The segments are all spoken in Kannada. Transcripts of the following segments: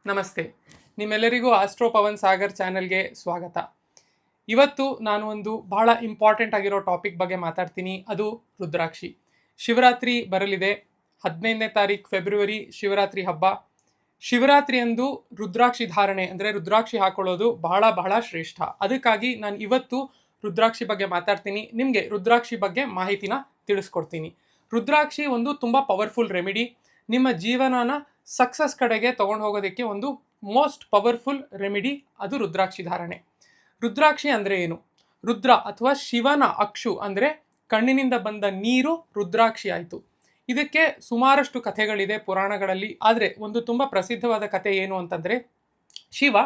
ನಮಸ್ತೆ. ನಿಮ್ಮೆಲ್ಲರಿಗೂ ಆಸ್ಟ್ರೋ ಪವನ್ ಸಾಗರ್ ಚಾನೆಲ್ಗೆ ಸ್ವಾಗತ. ಇವತ್ತು ನಾನು ಒಂದು ಬಹಳ ಇಂಪಾರ್ಟೆಂಟ್ ಆಗಿರೋ ಟಾಪಿಕ್ ಬಗ್ಗೆ ಮಾತಾಡ್ತೀನಿ. ಅದು ರುದ್ರಾಕ್ಷಿ. ಶಿವರಾತ್ರಿ ಬರಲಿದೆ. 15ನೇ ತಾರೀಕು ಫೆಬ್ರವರಿ ಶಿವರಾತ್ರಿ ಹಬ್ಬ. ಶಿವರಾತ್ರಿಯಂದು ರುದ್ರಾಕ್ಷಿ ಧಾರಣೆ ಅಂದರೆ ರುದ್ರಾಕ್ಷಿ ಹಾಕೊಳ್ಳೋದು ಬಹಳ ಬಹಳ ಶ್ರೇಷ್ಠ. ಅದಕ್ಕಾಗಿ ನಾನು ಇವತ್ತು ರುದ್ರಾಕ್ಷಿ ಬಗ್ಗೆ ಮಾತಾಡ್ತೀನಿ. ನಿಮಗೆ ರುದ್ರಾಕ್ಷಿ ಬಗ್ಗೆ ಮಾಹಿತಿನ ತಿಳಿಸ್ಕೊಡ್ತೀನಿ. ರುದ್ರಾಕ್ಷಿ ಒಂದು ತುಂಬ ಪವರ್ಫುಲ್ ರೆಮಿಡಿ. ನಿಮ್ಮ ಜೀವನನ ಸಕ್ಸಸ್ ಕಡೆಗೆ ತಗೊಂಡು ಹೋಗೋದಕ್ಕೆ ಒಂದು ಮೋಸ್ಟ್ ಪವರ್ಫುಲ್ ರೆಮಿಡಿ ಅದು ರುದ್ರಾಕ್ಷಿ ಧಾರಣೆ. ರುದ್ರಾಕ್ಷಿ ಅಂದರೆ ಏನು? ರುದ್ರ ಅಥವಾ ಶಿವನ ಅಕ್ಷು ಅಂದರೆ ಕಣ್ಣಿನಿಂದ ಬಂದ ನೀರು ರುದ್ರಾಕ್ಷಿ ಆಯಿತು. ಇದಕ್ಕೆ ಸುಮಾರಷ್ಟು ಕಥೆಗಳಿದೆ ಪುರಾಣಗಳಲ್ಲಿ. ಆದರೆ ಒಂದು ತುಂಬ ಪ್ರಸಿದ್ಧವಾದ ಕಥೆ ಏನು ಅಂತಂದರೆ, ಶಿವ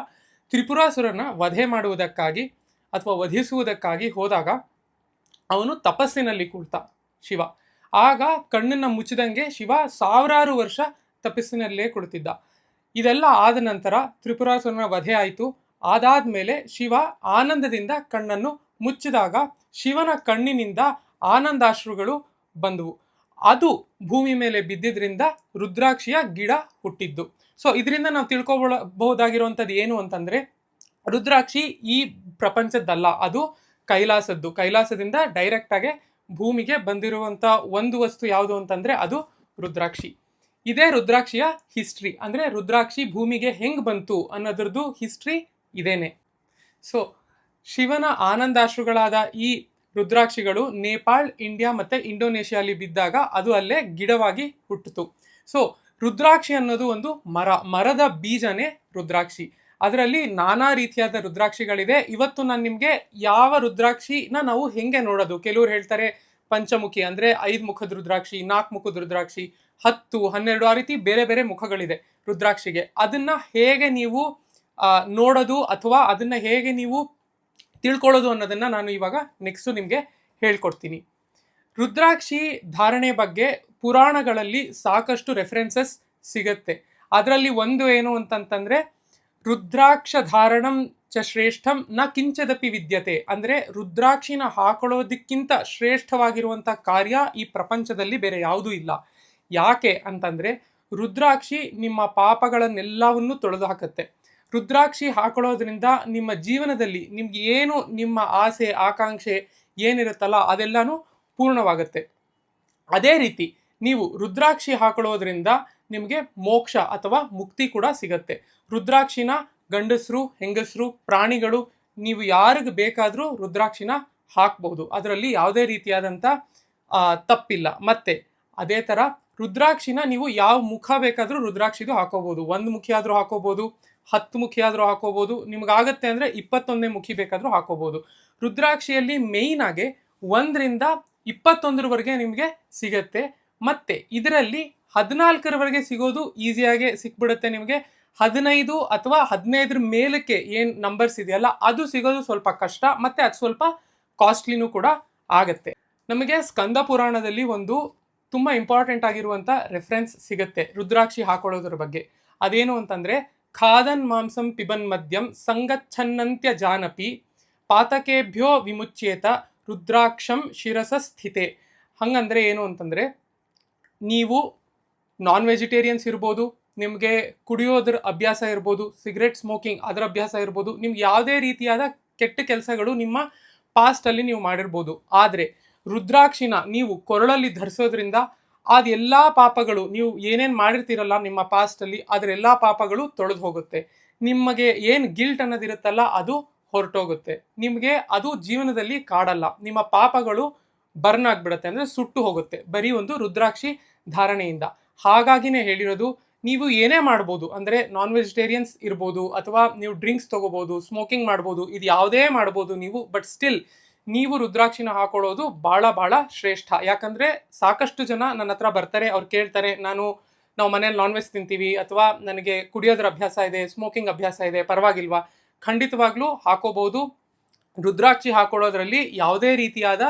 ತ್ರಿಪುರಾಸುರನ ವಧೆ ಮಾಡುವುದಕ್ಕಾಗಿ ಅಥವಾ ವಧಿಸುವುದಕ್ಕಾಗಿ ಹೋದಾಗ ಅವನು ತಪಸ್ಸಿನಲ್ಲಿ ಕುಳಿತ ಶಿವ. ಆಗ ಕಣ್ಣನ್ನು ಮುಚ್ಚಿದಂಗೆ ಶಿವ ಸಾವಿರಾರು ವರ್ಷ ತಪಸ್ಸಿನಲ್ಲೇ ಕುಳಿತಿದ್ದ. ಇದೆಲ್ಲ ಆದ ನಂತರ ತ್ರಿಪುರಾಸುರನ ವಧೆ ಆಯಿತು. ಅದಾದ್ಮೇಲೆ ಶಿವ ಆನಂದದಿಂದ ಕಣ್ಣನ್ನು ಮುಚ್ಚಿದಾಗ ಶಿವನ ಕಣ್ಣಿನಿಂದ ಆನಂದಾಶ್ರುಗಳು ಬಂದವು. ಅದು ಭೂಮಿ ಮೇಲೆ ಬಿದ್ದಿದ್ರಿಂದ ರುದ್ರಾಕ್ಷಿಯ ಗಿಡ ಹುಟ್ಟಿದ್ದು. ಸೊ ಇದರಿಂದ ನಾವು ತಿಳ್ಕೊಬಹುದಾಗಿರುವಂಥದ್ದು ಏನು ಅಂತಂದರೆ, ರುದ್ರಾಕ್ಷಿ ಈ ಪ್ರಪಂಚದ್ದಲ್ಲ, ಅದು ಕೈಲಾಸದ್ದು. ಕೈಲಾಸದಿಂದ ಡೈರೆಕ್ಟಾಗಿ ಭೂಮಿಗೆ ಬಂದಿರುವಂಥ ಒಂದು ವಸ್ತು ಯಾವುದು ಅಂತಂದರೆ ಅದು ರುದ್ರಾಕ್ಷಿ. ಇದೇ ರುದ್ರಾಕ್ಷಿಯ ಹಿಸ್ಟ್ರಿ. ಅಂದರೆ ರುದ್ರಾಕ್ಷಿ ಭೂಮಿಗೆ ಹೆಂಗೆ ಬಂತು ಅನ್ನೋದ್ರದ್ದು ಹಿಸ್ಟ್ರಿ ಇದೇನೆ. ಸೊ ಶಿವನ ಆನಂದಾಶ್ರುಗಳಾದ ಈ ರುದ್ರಾಕ್ಷಿಗಳು ನೇಪಾಳ್, ಇಂಡಿಯಾ ಮತ್ತು ಇಂಡೋನೇಷಿಯಲ್ಲಿ ಬಿದ್ದಾಗ ಅದು ಅಲ್ಲೇ ಗಿಡವಾಗಿ ಹುಟ್ಟಿತು. ಸೊ ರುದ್ರಾಕ್ಷಿ ಅನ್ನೋದು ಒಂದು ಮರದ ಬೀಜನೇ ರುದ್ರಾಕ್ಷಿ. ಅದರಲ್ಲಿ ನಾನಾ ರೀತಿಯಾದ ರುದ್ರಾಕ್ಷಿಗಳಿದೆ. ಇವತ್ತು ನಾನು ನಿಮಗೆ ಯಾವ ರುದ್ರಾಕ್ಷಿನ ನಾವು ಹೆಂಗೆ ನೋಡೋದು, ಕೆಲವ್ರು ಹೇಳ್ತಾರೆ ಪಂಚಮುಖಿ ಅಂದರೆ 5 ಮುಖದ ರುದ್ರಾಕ್ಷಿ, 4 ಮುಖದ ರುದ್ರಾಕ್ಷಿ, 10, 12 ಆ ರೀತಿ ಬೇರೆ ಬೇರೆ ಮುಖಗಳಿದೆ ರುದ್ರಾಕ್ಷಿಗೆ. ಅದನ್ನ ಹೇಗೆ ನೀವು ನೋಡೋದು ಅಥವಾ ಅದನ್ನ ಹೇಗೆ ನೀವು ತಿಳ್ಕೊಳ್ಳೋದು ಅನ್ನೋದನ್ನ ನಾನು ಇವಾಗ ನೆಕ್ಸ್ಟ್ ನಿಮಗೆ ಹೇಳ್ಕೊಡ್ತೀನಿ. ರುದ್ರಾಕ್ಷಿ ಧಾರಣೆ ಬಗ್ಗೆ ಪುರಾಣಗಳಲ್ಲಿ ಸಾಕಷ್ಟು ರೆಫರೆನ್ಸಸ್ ಸಿಗತ್ತೆ. ಅದರಲ್ಲಿ ಒಂದು ಏನು ಅಂತಂತಂದ್ರೆ, ರುದ್ರಾಕ್ಷ ಧಾರಣಂ ಚ ಶ್ರೇಷ್ಠಂ ನ ಕಿಂಚದಪಿ ವಿದ್ಯತೆ. ಅಂದರೆ ರುದ್ರಾಕ್ಷಿನ ಹಾಕೊಳ್ಳೋದಕ್ಕಿಂತ ಶ್ರೇಷ್ಠವಾಗಿರುವಂಥ ಕಾರ್ಯ ಈ ಪ್ರಪಂಚದಲ್ಲಿ ಬೇರೆ ಯಾವುದೂ ಇಲ್ಲ. ಯಾಕೆ ಅಂತಂದರೆ, ರುದ್ರಾಕ್ಷಿ ನಿಮ್ಮ ಪಾಪಗಳನ್ನೆಲ್ಲವನ್ನೂ ತೊಳೆದು ಹಾಕತ್ತೆ. ರುದ್ರಾಕ್ಷಿ ಹಾಕೊಳ್ಳೋದ್ರಿಂದ ನಿಮ್ಮ ಜೀವನದಲ್ಲಿ ನಿಮ್ಗೆ ಏನು ನಿಮ್ಮ ಆಸೆ ಆಕಾಂಕ್ಷೆ ಏನಿರುತ್ತಲ್ಲ ಅದೆಲ್ಲನೂ ಪೂರ್ಣವಾಗುತ್ತೆ. ಅದೇ ರೀತಿ ನೀವು ರುದ್ರಾಕ್ಷಿ ಹಾಕೊಳ್ಳೋದ್ರಿಂದ ನಿಮಗೆ ಮೋಕ್ಷ ಅಥವಾ ಮುಕ್ತಿ ಕೂಡ ಸಿಗತ್ತೆ. ರುದ್ರಾಕ್ಷಿನ ಗಂಡಸರು, ಹೆಂಗಸರು, ಪ್ರಾಣಿಗಳು, ನೀವು ಯಾರಿಗೆ ಬೇಕಾದರೂ ರುದ್ರಾಕ್ಷಿನ ಹಾಕ್ಬಹುದು. ಅದರಲ್ಲಿ ಯಾವುದೇ ರೀತಿಯಾದಂಥ ತಪ್ಪಿಲ್ಲ. ಮತ್ತೆ ಅದೇ ಥರ ರುದ್ರಾಕ್ಷಿನ ನೀವು ಯಾವ ಮುಖ ಬೇಕಾದರೂ ರುದ್ರಾಕ್ಷಿದು ಹಾಕೋಬಹುದು. 1 ಮುಖಿ ಆದರೂ ಹಾಕೋಬಹುದು, 10 ಮುಖಿ ಆದರೂ ಹಾಕೋಬಹುದು. ನಿಮಗಾಗತ್ತೆ ಅಂದರೆ 21ನೇ ಮುಖಿ ಬೇಕಾದರೂ ಹಾಕೋಬಹುದು. ರುದ್ರಾಕ್ಷಿಯಲ್ಲಿ ಮೇಯ್ನ್ ಆಗಿ 1ರಿಂದ 21ರವರೆಗೆ ನಿಮಗೆ ಸಿಗತ್ತೆ. ಮತ್ತೆ ಇದರಲ್ಲಿ 14ರವರೆಗೆ ಸಿಗೋದು ಈಸಿಯಾಗಿ ಸಿಕ್ಬಿಡುತ್ತೆ ನಿಮಗೆ. 15 ಅಥವಾ 15ರ ಮೇಲಕ್ಕೆ ಏನು ನಂಬರ್ಸ್ ಇದೆಯಲ್ಲ ಅದು ಸಿಗೋದು ಸ್ವಲ್ಪ ಕಷ್ಟ, ಮತ್ತೆ ಅದು ಸ್ವಲ್ಪ ಕಾಸ್ಟ್ಲಿನೂ ಕೂಡ ಆಗತ್ತೆ. ನಮಗೆ ಸ್ಕಂದ ಪುರಾಣದಲ್ಲಿ ಒಂದು ತುಂಬ ಇಂಪಾರ್ಟೆಂಟ್ ಆಗಿರುವಂಥ ರೆಫರೆನ್ಸ್ ಸಿಗುತ್ತೆ ರುದ್ರಾಕ್ಷಿ ಹಾಕೊಳ್ಳೋದ್ರ ಬಗ್ಗೆ. ಅದೇನು ಅಂತಂದರೆ, ಖಾದನ್ ಮಾಂಸಂ ಪಿಬನ್ ಮದ್ಯಂ ಸಂಗಚ್ಛನ್ನಂತ್ಯ ಜಾನಪಿ ಪಾತಕೇಭ್ಯೋ ವಿಮುಚ್ಯೇತ ರುದ್ರಾಕ್ಷಂ ಶಿರಸ ಸ್ಥಿತೆ. ಹಂಗಂದರೆ ಏನು ಅಂತಂದರೆ, ನೀವು ನಾನ್ ವೆಜಿಟೇರಿಯನ್ಸ್ ಇರ್ಬೋದು, ನಿಮಗೆ ಕುಡಿಯೋದ್ರ ಅಭ್ಯಾಸ ಇರ್ಬೋದು, ಸಿಗರೆಟ್ ಸ್ಮೋಕಿಂಗ್ ಅದರ ಅಭ್ಯಾಸ ಇರ್ಬೋದು, ನಿಮ್ಗೆ ಯಾವುದೇ ರೀತಿಯಾದ ಕೆಟ್ಟ ಕೆಲಸಗಳು ನಿಮ್ಮ ಪಾಸ್ಟಲ್ಲಿ ನೀವು ಮಾಡಿರ್ಬೋದು. ಆದರೆ ರುದ್ರಾಕ್ಷಿನ ನೀವು ಕೊರಳಲ್ಲಿ ಧರಿಸೋದ್ರಿಂದ ಅದೆಲ್ಲ ಪಾಪಗಳು, ನೀವು ಏನೇನು ಮಾಡಿರ್ತೀರಲ್ಲ ನಿಮ್ಮ ಪಾಸ್ಟಲ್ಲಿ, ಅದರೆಲ್ಲ ಪಾಪಗಳು ತೊಳೆದು ಹೋಗುತ್ತೆ. ನಿಮಗೆ ಏನು ಗಿಲ್ಟ್ ಅನ್ನೋದಿರುತ್ತಲ್ಲ ಅದು ಹೊರಟೋಗುತ್ತೆ. ನಿಮಗೆ ಅದು ಜೀವನದಲ್ಲಿ ಕಾಡಲ್ಲ. ನಿಮ್ಮ ಪಾಪಗಳು ಬರ್ನ್ ಆಗಿಬಿಡುತ್ತೆ, ಅಂದರೆ ಸುಟ್ಟು ಹೋಗುತ್ತೆ ಬರೀ ಒಂದು ರುದ್ರಾಕ್ಷಿ ಧಾರಣೆಯಿಂದ. ಹಾಗಾಗಿನೇ ಹೇಳಿರೋದು, ನೀವು ಏನೇ ಮಾಡ್ಬೋದು, ಅಂದರೆ ನಾನ್ ವೆಜಿಟೇರಿಯನ್ಸ್ ಇರ್ಬೋದು, ಅಥವಾ ನೀವು ಡ್ರಿಂಕ್ಸ್ ತೊಗೋಬೋದು, ಸ್ಮೋಕಿಂಗ್ ಮಾಡ್ಬೋದು, ಇದು ಯಾವುದೇ ಮಾಡ್ಬೋದು ನೀವು. ಬಟ್ ಸ್ಟಿಲ್ ನೀವು ರುದ್ರಾಕ್ಷಿನ ಹಾಕೊಳ್ಳೋದು ಭಾಳ ಶ್ರೇಷ್ಠ. ಯಾಕಂದರೆ ಸಾಕಷ್ಟು ಜನ ನನ್ನ ಹತ್ರ ಬರ್ತಾರೆ, ಅವ್ರು ಕೇಳ್ತಾರೆ, ನಾವು ಮನೇಲಿ ನಾನ್ ವೆಜ್ ತಿಂತೀವಿ, ಅಥವಾ ನನಗೆ ಕುಡಿಯೋದ್ರ ಅಭ್ಯಾಸ ಇದೆ, ಸ್ಮೋಕಿಂಗ್ ಅಭ್ಯಾಸ ಇದೆ, ಪರವಾಗಿಲ್ವಾ? ಖಂಡಿತವಾಗ್ಲೂ ಹಾಕೋಬಹುದು. ರುದ್ರಾಕ್ಷಿ ಹಾಕೊಳ್ಳೋದ್ರಲ್ಲಿ ಯಾವುದೇ ರೀತಿಯಾದ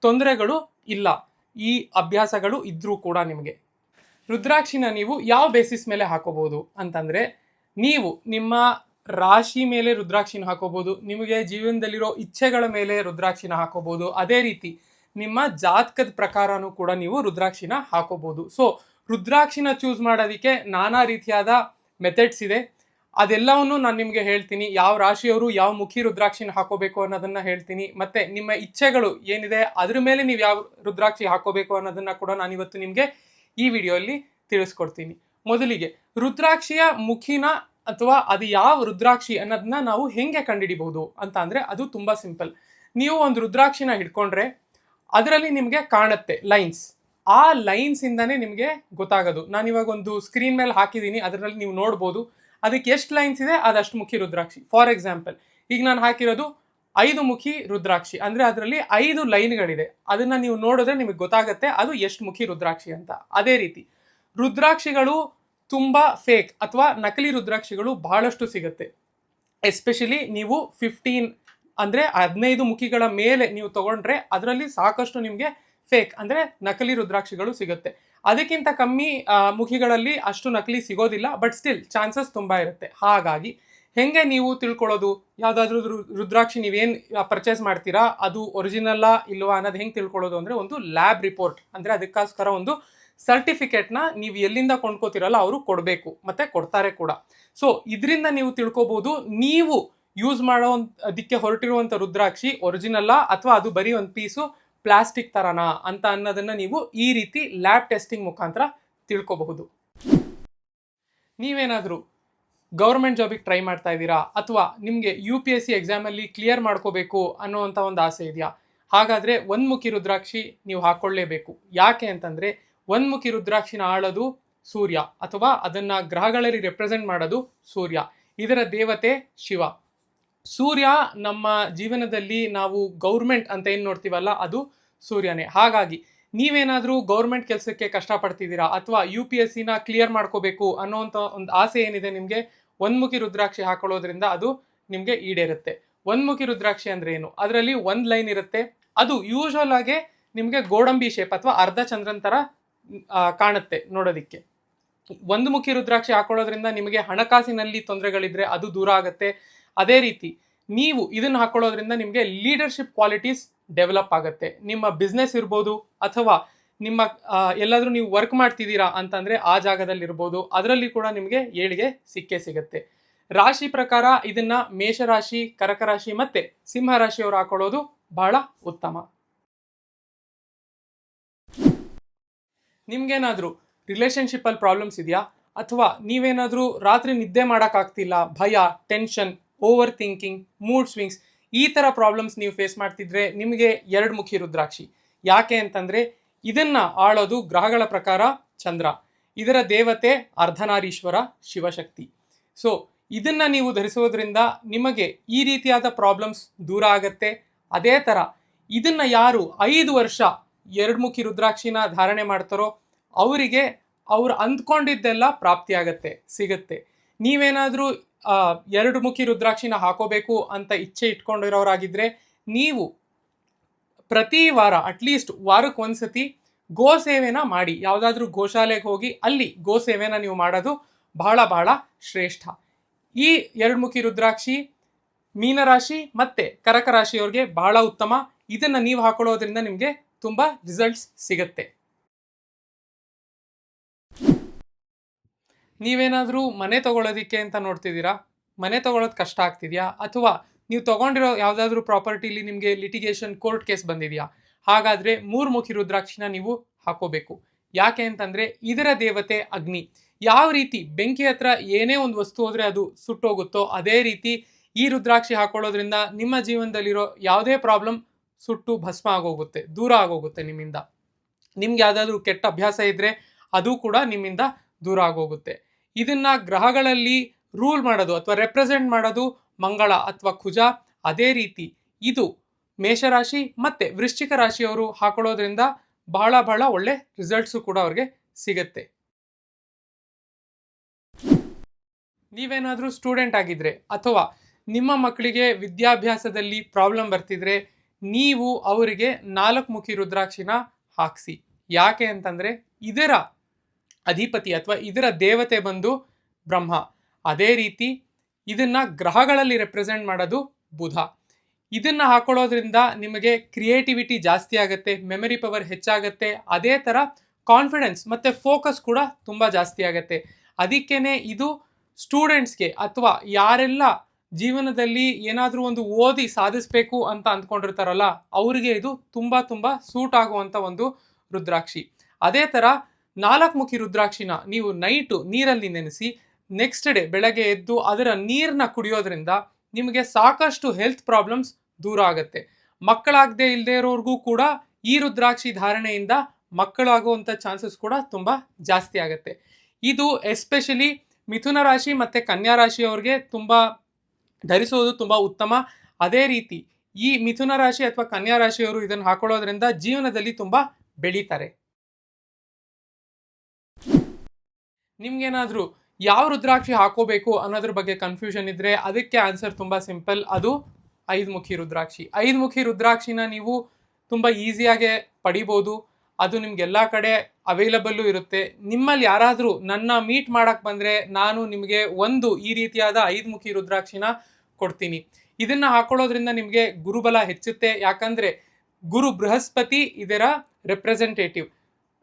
ತೊಂದರೆಗಳು ಇಲ್ಲ, ಈ ಅಭ್ಯಾಸಗಳು ಇದ್ರೂ ಕೂಡ. ನಿಮಗೆ ರುದ್ರಾಕ್ಷಿನ ನೀವು ಯಾವ ಬೇಸಿಸ್ ಮೇಲೆ ಹಾಕೋಬಹುದು ಅಂತಂದರೆ, ನೀವು ನಿಮ್ಮ ರಾಶಿ ಮೇಲೆ ರುದ್ರಾಕ್ಷಿನ ಹಾಕೋಬಹುದು, ನಿಮಗೆ ಜೀವನದಲ್ಲಿರೋ ಇಚ್ಛೆಗಳ ಮೇಲೆ ರುದ್ರಾಕ್ಷಿನ ಹಾಕೋಬಹುದು. ಅದೇ ರೀತಿ ನಿಮ್ಮ ಜಾತಕದ ಪ್ರಕಾರನೂ ಕೂಡ ನೀವು ರುದ್ರಾಕ್ಷಿನ ಹಾಕೋಬಹುದು. ಸೊ ರುದ್ರಾಕ್ಷಿನ ಚೂಸ್ ಮಾಡೋದಕ್ಕೆ ನಾನಾ ರೀತಿಯಾದ ಮೆಥಡ್ಸ್ ಇದೆ. ಅದೆಲ್ಲವನ್ನು ನಾನು ನಿಮಗೆ ಹೇಳ್ತೀನಿ. ಯಾವ ರಾಶಿಯವರು ಯಾವ ಮುಖಿ ರುದ್ರಾಕ್ಷಿನ ಹಾಕೋಬೇಕು ಅನ್ನೋದನ್ನ ಹೇಳ್ತೀನಿ. ಮತ್ತೆ ನಿಮ್ಮ ಇಚ್ಛೆಗಳು ಏನಿದೆ ಅದ್ರ ಮೇಲೆ ನೀವು ಯಾವ ರುದ್ರಾಕ್ಷಿ ಹಾಕೋಬೇಕು ಅನ್ನೋದನ್ನ ಕೂಡ ನಾನು ಇವತ್ತು ನಿಮಗೆ ಈ ವಿಡಿಯೋಲ್ಲಿ ತಿಳಿಸ್ಕೊಡ್ತೀನಿ. ಮೊದಲಿಗೆ ರುದ್ರಾಕ್ಷಿಯ ಮುಖಿನ ಅಥವಾ ಅದು ಯಾವ ರುದ್ರಾಕ್ಷಿ ಅನ್ನೋದನ್ನ ನಾವು ಹೆಂಗೆ ಕಂಡುಹಿಡಿಬಹುದು ಅಂತ ಅಂದ್ರೆ ಅದು ತುಂಬಾ ಸಿಂಪಲ್. ನೀವು ಒಂದು ರುದ್ರಾಕ್ಷಿನ ಹಿಡ್ಕೊಂಡ್ರೆ ಅದರಲ್ಲಿ ನಿಮಗೆ ಕಾಣುತ್ತೆ ಲೈನ್ಸ್. ಆ ಲೈನ್ಸ್ ಇಂದಾನೇ ನಿಮಗೆ ಗೊತ್ತಾಗೋದು. ನಾನು ಇವಾಗ ಒಂದು ಸ್ಕ್ರೀನ್ ಮೇಲೆ ಹಾಕಿದ್ದೀನಿ, ಅದರಲ್ಲಿ ನೀವು ನೋಡ್ಬೋದು ಅದಕ್ಕೆ ಎಷ್ಟು ಲೈನ್ಸ್ ಇದೆ ಅದಷ್ಟು ಮುಖಿ ರುದ್ರಾಕ್ಷಿ. ಫಾರ್ ಎಕ್ಸಾಂಪಲ್, ಈಗ ನಾನು ಹಾಕಿರೋದು 5 ಮುಖಿ ರುದ್ರಾಕ್ಷಿ, ಅಂದ್ರೆ ಅದರಲ್ಲಿ 5 ಲೈನ್ಗಳಿದೆ. ಅದನ್ನ ನೀವು ನೋಡಿದ್ರೆ ನಿಮಗೆ ಗೊತ್ತಾಗುತ್ತೆ ಅದು ಎಷ್ಟು ಮುಖಿ ರುದ್ರಾಕ್ಷಿ ಅಂತ. ಅದೇ ರೀತಿ ರುದ್ರಾಕ್ಷಿಗಳು ತುಂಬಾ ಫೇಕ್ ಅಥವಾ ನಕಲಿ ರುದ್ರಾಕ್ಷಿಗಳು ಬಹಳಷ್ಟು ಸಿಗುತ್ತೆ. ಎಸ್ಪೆಷಲಿ ನೀವು 15 ಅಂದ್ರೆ 15 ಮುಖಿಗಳ ಮೇಲೆ ನೀವು ತಗೊಂಡ್ರೆ ಅದರಲ್ಲಿ ಸಾಕಷ್ಟು ನಿಮಗೆ ಫೇಕ್ ಅಂದ್ರೆ ನಕಲಿ ರುದ್ರಾಕ್ಷಿಗಳು ಸಿಗುತ್ತೆ. ಅದಕ್ಕಿಂತ ಕಮ್ಮಿ ಮುಖಿಗಳಲ್ಲಿ ಅಷ್ಟು ನಕಲಿ ಸಿಗೋದಿಲ್ಲ, ಬಟ್ ಸ್ಟಿಲ್ ಚಾನ್ಸಸ್ ತುಂಬಾ ಇರುತ್ತೆ. ಹಾಗಾಗಿ ಹೆಂಗೆ ನೀವು ತಿಳ್ಕೊಳ್ಳೋದು ಯಾವ್ದಾದ್ರು ರುದ್ರಾಕ್ಷಿ ನೀವೇನ್ ಪರ್ಚೇಸ್ ಮಾಡ್ತೀರಾ ಅದು ಒರಿಜಿನಲ್ ಇಲ್ವಾ ಅನ್ನೋದು ಹೆಂಗೆ ತಿಳ್ಕೊಳ್ಳೋದು ಅಂದ್ರೆ ಒಂದು ಲ್ಯಾಬ್ ರಿಪೋರ್ಟ್, ಅಂದ್ರೆ ಅದಕ್ಕೋಸ್ಕರ ಒಂದು ಸರ್ಟಿಫಿಕೇಟ್ನ ನೀವು ಎಲ್ಲಿಂದ ಕೊಂಡ್ಕೋತಿರಲ್ಲ ಅವರು ಕೊಡಬೇಕು, ಮತ್ತೆ ಕೊಡ್ತಾರೆ ಕೂಡ. ಸೊ ಇದರಿಂದ ನೀವು ತಿಳ್ಕೊಬಹುದು ನೀವು ಯೂಸ್ ಮಾಡೋ ಅದಕ್ಕೆ ಹೊರಟಿರುವಂತ ರುದ್ರಾಕ್ಷಿ ಒರಿಜಿನಲ್ ಅಥವಾ ಅದು ಬರೀ ಒಂದು ಪೀಸು ಪ್ಲಾಸ್ಟಿಕ್ ತರನಾ ಅಂತ ಅನ್ನೋದನ್ನ ನೀವು ಈ ರೀತಿ ಲ್ಯಾಬ್ ಟೆಸ್ಟಿಂಗ್ ಮುಖಾಂತರ ತಿಳ್ಕೊಬಹುದು. ನೀವೇನಾದರೂ ಗೌರ್ಮೆಂಟ್ ಜಾಬಿಗೆ ಟ್ರೈ ಮಾಡ್ತಾ ಇದ್ದೀರಾ ಅಥವಾ ನಿಮಗೆ UPSC ಎಕ್ಸಾಮಲ್ಲಿ ಕ್ಲಿಯರ್ ಮಾಡ್ಕೋಬೇಕು ಅನ್ನೋವಂಥ ಒಂದು ಆಸೆ ಇದೆಯಾ? ಹಾಗಾದರೆ ಒಂದ್ಮುಖಿ ರುದ್ರಾಕ್ಷಿ ನೀವು ಹಾಕ್ಕೊಳ್ಳೇಬೇಕು. ಯಾಕೆ ಅಂತಂದರೆ ಒಂದ್ಮುಖಿ ರುದ್ರಾಕ್ಷಿನ ಆಳೋದು ಸೂರ್ಯ, ಅಥವಾ ಅದನ್ನು ಗ್ರಹಗಳಲ್ಲಿ ರೆಪ್ರೆಸೆಂಟ್ ಮಾಡೋದು ಸೂರ್ಯ. ಇದರ ದೇವತೆ ಶಿವ. ಸೂರ್ಯ ನಮ್ಮ ಜೀವನದಲ್ಲಿ ನಾವು ಗೌರ್ಮೆಂಟ್ ಅಂತ ಏನು ನೋಡ್ತೀವಲ್ಲ ಅದು ಸೂರ್ಯನೇ. ಹಾಗಾಗಿ ನೀವೇನಾದರೂ ಗೌರ್ಮೆಂಟ್ ಕೆಲಸಕ್ಕೆ ಕಷ್ಟಪಡ್ತಿದ್ದೀರಾ ಅಥವಾ UPSCನ ಕ್ಲಿಯರ್ ಮಾಡ್ಕೋಬೇಕು ಅನ್ನೋವಂಥ ಒಂದು ಆಸೆ ಏನಿದೆ ನಿಮಗೆ, ಒಂದ್ಮುಖಿ ರುದ್ರಾಕ್ಷಿ ಹಾಕೊಳ್ಳೋದ್ರಿಂದ ಅದು ನಿಮಗೆ ಈಡೇರುತ್ತೆ. ಒಂದ್ಮುಖಿ ರುದ್ರಾಕ್ಷಿ ಅಂದ್ರೆ ಏನು? ಅದರಲ್ಲಿ ಒಂದು ಲೈನ್ ಇರುತ್ತೆ. ಅದು ಯೂಶುವಲ್ ಆಗಿ ನಿಮಗೆ ಗೋಡಂಬಿ ಶೇಪ್ ಅಥವಾ ಅರ್ಧ ಚಂದ್ರನ್ ಥರ ಕಾಣುತ್ತೆ ನೋಡೋದಿಕ್ಕೆ. ಒಂದು ಮುಖಿ ರುದ್ರಾಕ್ಷಿ ಹಾಕೊಳ್ಳೋದ್ರಿಂದ ನಿಮಗೆ ಹಣಕಾಸಿನಲ್ಲಿ ತೊಂದರೆಗಳಿದ್ರೆ ಅದು ದೂರ ಆಗುತ್ತೆ. ಅದೇ ರೀತಿ ನೀವು ಇದನ್ನು ಹಾಕೊಳ್ಳೋದ್ರಿಂದ ನಿಮಗೆ ಲೀಡರ್ಶಿಪ್ ಕ್ವಾಲಿಟೀಸ್ ಡೆವಲಪ್ ಆಗುತ್ತೆ. ನಿಮ್ಮ ಬಿಸ್ನೆಸ್ ಇರ್ಬೋದು ಅಥವಾ ನಿಮ್ಮ ಎಲ್ಲಾದರೂ ನೀವು ವರ್ಕ್ ಮಾಡ್ತಿದ್ದೀರಾ ಅಂತಂದರೆ ಆ ಜಾಗದಲ್ಲಿ ಇರ್ಬೋದು, ಅದರಲ್ಲಿ ಕೂಡ ನಿಮಗೆ ಏಳಿಗೆ ಸಿಕ್ಕೇ ಸಿಗುತ್ತೆ. ರಾಶಿ ಪ್ರಕಾರ ಇದನ್ನ ಮೇಷರಾಶಿ, ಕರ್ಕ ರಾಶಿ ಮತ್ತೆ ಸಿಂಹ ರಾಶಿಯವರು ಹಾಕೊಳ್ಳೋದು ಬಹಳ ಉತ್ತಮ. ನಿಮ್ಗೇನಾದರೂ ರಿಲೇಷನ್ಶಿಪ್ಪಲ್ಲಿ ಪ್ರಾಬ್ಲಮ್ಸ್ ಇದೆಯಾ ಅಥವಾ ನೀವೇನಾದರೂ ರಾತ್ರಿ ನಿದ್ದೆ ಮಾಡೋಕ್ಕಾಗ್ತಿಲ್ಲ, ಭಯ, tension, over thinking, mood swings, ಈ ಥರ ಪ್ರಾಬ್ಲಮ್ಸ್ ನೀವು ಫೇಸ್ ಮಾಡ್ತಿದ್ರೆ ನಿಮಗೆ 2 ಮುಖಿ ರುದ್ರಾಕ್ಷಿ. ಯಾಕೆ ಅಂತಂದರೆ ಇದನ್ನು ಆಳೋದು ಗ್ರಹಗಳ ಪ್ರಕಾರ ಚಂದ್ರ. ಇದರ ದೇವತೆ ಅರ್ಧನಾರೀಶ್ವರ ಶಿವಶಕ್ತಿ. ಸೊ ಇದನ್ನು ನೀವು ಧರಿಸೋದ್ರಿಂದ ನಿಮಗೆ ಈ ರೀತಿಯಾದ ಪ್ರಾಬ್ಲಮ್ಸ್ ದೂರ ಆಗತ್ತೆ. ಅದೇ ಥರ ಇದನ್ನು ಯಾರು 5 ವರ್ಷ 2 ಮುಖಿ ರುದ್ರಾಕ್ಷಿನ ಧಾರಣೆ ಮಾಡ್ತಾರೋ ಅವರಿಗೆ ಅವ್ರು ಅಂದ್ಕೊಂಡಿದ್ದೆಲ್ಲ ಪ್ರಾಪ್ತಿಯಾಗತ್ತೆ, ಸಿಗುತ್ತೆ. ನೀವೇನಾದರೂ 2 ಮುಖಿ ರುದ್ರಾಕ್ಷಿನ ಹಾಕೋಬೇಕು ಅಂತ ಇಚ್ಛೆ ಇಟ್ಕೊಂಡಿರೋರಾಗಿದ್ದರೆ ನೀವು ಪ್ರತಿ ವಾರ ಅಟ್ಲೀಸ್ಟ್ ವಾರಕ್ಕೆ ಒಂದ್ಸತಿ ಗೋ ಸೇವೆನ ಮಾಡಿ. ಯಾವುದಾದ್ರೂ ಗೋಶಾಲೆಗೆ ಹೋಗಿ ಅಲ್ಲಿ ಗೋ ಸೇವೆನ ನೀವು ಮಾಡೋದು ಬಹಳ ಬಹಳ ಶ್ರೇಷ್ಠ. ಈ 2 ಮುಖಿ ರುದ್ರಾಕ್ಷಿ ಮೀನರಾಶಿ ಮತ್ತೆ ಕರ್ಕ ರಾಶಿಯವ್ರಿಗೆ ಬಹಳ ಉತ್ತಮ. ಇದನ್ನು ನೀವು ಹಾಕೊಳ್ಳೋದ್ರಿಂದ ನಿಮಗೆ ತುಂಬ ರಿಸಲ್ಟ್ಸ್ ಸಿಗುತ್ತೆ. ನೀವೇನಾದರೂ ಮನೆ ತಗೊಳ್ಳೋದಿಕ್ಕೆ ಅಂತ ನೋಡ್ತಿದ್ದೀರಾ, ಮನೆ ತಗೊಳ್ಳೋದು ಕಷ್ಟ ಆಗ್ತಿದೆಯಾ ಅಥವಾ ನೀವು ತಗೊಂಡಿರೋ ಯಾವುದಾದ್ರೂ ಪ್ರಾಪರ್ಟಿಲಿ ನಿಮಗೆ ಲಿಟಿಗೇಷನ್ ಕೋರ್ಟ್ ಕೇಸ್ ಬಂದಿದೆಯಾ, ಹಾಗಾದರೆ 3 ಮುಖಿ ರುದ್ರಾಕ್ಷಿನ ನೀವು ಹಾಕೋಬೇಕು. ಯಾಕೆ ಅಂತಂದರೆ ಇದರ ದೇವತೆ ಅಗ್ನಿ. ಯಾವ ರೀತಿ ಬೆಂಕಿ ಹತ್ರ ಏನೇ ಒಂದು ವಸ್ತು ಹೋದರೆ ಅದು ಸುಟ್ಟೋಗುತ್ತೋ ಅದೇ ರೀತಿ ಈ ರುದ್ರಾಕ್ಷಿ ಹಾಕೊಳ್ಳೋದ್ರಿಂದ ನಿಮ್ಮ ಜೀವನದಲ್ಲಿರೋ ಯಾವುದೇ ಪ್ರಾಬ್ಲಮ್ ಸುಟ್ಟು ಭಸ್ಮ ಆಗೋಗುತ್ತೆ, ದೂರ ಆಗೋಗುತ್ತೆ ನಿಮ್ಮಿಂದ. ನಿಮ್ಗೆ ಯಾವುದಾದ್ರೂ ಕೆಟ್ಟ ಅಭ್ಯಾಸ ಇದ್ದರೆ ಅದು ಕೂಡ ನಿಮ್ಮಿಂದ ದೂರ ಆಗೋಗುತ್ತೆ. ಇದನ್ನ ಗ್ರಹಗಳಲ್ಲಿ ರೂಲ್ ಮಾಡೋದು ಅಥವಾ ರೆಪ್ರೆಸೆಂಟ್ ಮಾಡೋದು ಮಂಗಳ ಅಥವಾ ಕುಜ. ಅದೇ ರೀತಿ ಇದು ಮೇಷರಾಶಿ ಮತ್ತೆ ವೃಶ್ಚಿಕ ರಾಶಿಯವರು ಹಾಕೊಳ್ಳೋದ್ರಿಂದ ಬಹಳ ಬಹಳ ಒಳ್ಳೆ ರಿಸಲ್ಟ್ಸು ಕೂಡ ಅವ್ರಿಗೆ ಸಿಗುತ್ತೆ. ನೀವೇನಾದರೂ ಸ್ಟೂಡೆಂಟ್ ಆಗಿದ್ರೆ ಅಥವಾ ನಿಮ್ಮ ಮಕ್ಕಳಿಗೆ ವಿದ್ಯಾಭ್ಯಾಸದಲ್ಲಿ ಪ್ರಾಬ್ಲಮ್ ಬರ್ತಿದ್ರೆ ನೀವು ಅವರಿಗೆ 4 ಮುಖಿ ರುದ್ರಾಕ್ಷಿನ ಹಾಕಿಸಿ. ಯಾಕೆ ಅಂತಂದರೆ ಇದರ ಅಧಿಪತಿ ಅಥವಾ ಇದರ ದೇವತೆ ಬಂದು ಬ್ರಹ್ಮ. ಅದೇ ರೀತಿ ಇದನ್ನ ಗ್ರಹಗಳಲ್ಲಿ ರೆಪ್ರೆಸೆಂಟ್ ಮಾಡೋದು ಬುಧ. ಇದನ್ನ ಹಾಕೊಳ್ಳೋದ್ರಿಂದ ನಿಮಗೆ ಕ್ರಿಯೇಟಿವಿಟಿ ಜಾಸ್ತಿ ಆಗುತ್ತೆ, ಮೆಮರಿ ಪವರ್ ಹೆಚ್ಚಾಗುತ್ತೆ. ಅದೇ ಥರ ಕಾನ್ಫಿಡೆನ್ಸ್ ಮತ್ತು ಫೋಕಸ್ ಕೂಡ ತುಂಬ ಜಾಸ್ತಿ ಆಗುತ್ತೆ. ಅದಕ್ಕೇ ಇದು ಸ್ಟೂಡೆಂಟ್ಸ್ಗೆ ಅಥವಾ ಯಾರೆಲ್ಲ ಜೀವನದಲ್ಲಿ ಏನಾದರೂ ಒಂದು ಓದಿ ಸಾಧಿಸಬೇಕು ಅಂತ ಅಂದ್ಕೊಂಡಿರ್ತಾರಲ್ಲ ಅವರಿಗೆ ಇದು ತುಂಬ ತುಂಬ ಸೂಟ್ ಆಗುವಂಥ ಒಂದು ರುದ್ರಾಕ್ಷಿ. ಅದೇ ಥರ 4 ಮುಖಿ ರುದ್ರಾಕ್ಷಿನ ನೀವು ನೈಟು ನೀರಲ್ಲಿ ನೆನೆಸಿ ನೆಕ್ಸ್ಟ್ ಡೇ ಬೆಳಗ್ಗೆ ಎದ್ದು ಅದರ ನೀರನ್ನ ಕುಡಿಯೋದ್ರಿಂದ ನಿಮಗೆ ಸಾಕಷ್ಟು ಹೆಲ್ತ್ ಪ್ರಾಬ್ಲಮ್ಸ್ ದೂರ ಆಗುತ್ತೆ. ಮಕ್ಕಳಾಗದೆ ಇಲ್ಲದೆ ಇರೋರ್ಗೂ ಕೂಡ ಈ ರುದ್ರಾಕ್ಷಿ ಧಾರಣೆಯಿಂದ ಮಕ್ಕಳಾಗುವಂಥ ಚಾನ್ಸಸ್ ಕೂಡ ತುಂಬ ಜಾಸ್ತಿ ಆಗುತ್ತೆ. ಇದು ಎಸ್ಪೆಷಲಿ ಮಿಥುನ ರಾಶಿ ಮತ್ತು ಕನ್ಯಾ ರಾಶಿಯವ್ರಿಗೆ ತುಂಬ ಧರಿಸೋದು ತುಂಬ ಉತ್ತಮ. ಅದೇ ರೀತಿ ಈ ಮಿಥುನ ರಾಶಿ ಅಥವಾ ಕನ್ಯಾ ರಾಶಿಯವರು ಇದನ್ನು ಹಾಕೊಳ್ಳೋದ್ರಿಂದ ಜೀವನದಲ್ಲಿ ತುಂಬ ಬೆಳೀತಾರೆ. ನಿಮ್ಗೇನಾದರೂ ಯಾವ ರುದ್ರಾಕ್ಷಿ ಹಾಕೋಬೇಕು ಅನ್ನೋದ್ರ ಬಗ್ಗೆ ಕನ್ಫ್ಯೂಷನ್ ಇದ್ದರೆ ಅದಕ್ಕೆ ಆನ್ಸರ್ ತುಂಬ ಸಿಂಪಲ್, ಅದು 5 ಮುಖಿ ರುದ್ರಾಕ್ಷಿ. 5 ಮುಖಿ ರುದ್ರಾಕ್ಷಿನ ನೀವು ತುಂಬ ಈಸಿಯಾಗೆ ಪಡಿಬೋದು. ಅದು ನಿಮಗೆಲ್ಲ ಕಡೆ ಅವೈಲಬಲ್ಲು ಇರುತ್ತೆ. ನಿಮ್ಮಲ್ಲಿ ಯಾರಾದರೂ ನನ್ನ ಮೀಟ್ ಮಾಡೋಕ್ಕೆ ಬಂದರೆ ನಾನು ನಿಮಗೆ ಒಂದು ಈ ರೀತಿಯಾದ 5 ಮುಖಿ ರುದ್ರಾಕ್ಷಿನ ಕೊಡ್ತೀನಿ. ಇದನ್ನು ಹಾಕೊಳ್ಳೋದ್ರಿಂದ ನಿಮಗೆ ಗುರುಬಲ ಹೆಚ್ಚುತ್ತೆ. ಯಾಕಂದರೆ ಗುರು ಬೃಹಸ್ಪತಿ ಇದರ ರೆಪ್ರೆಸೆಂಟೇಟಿವ್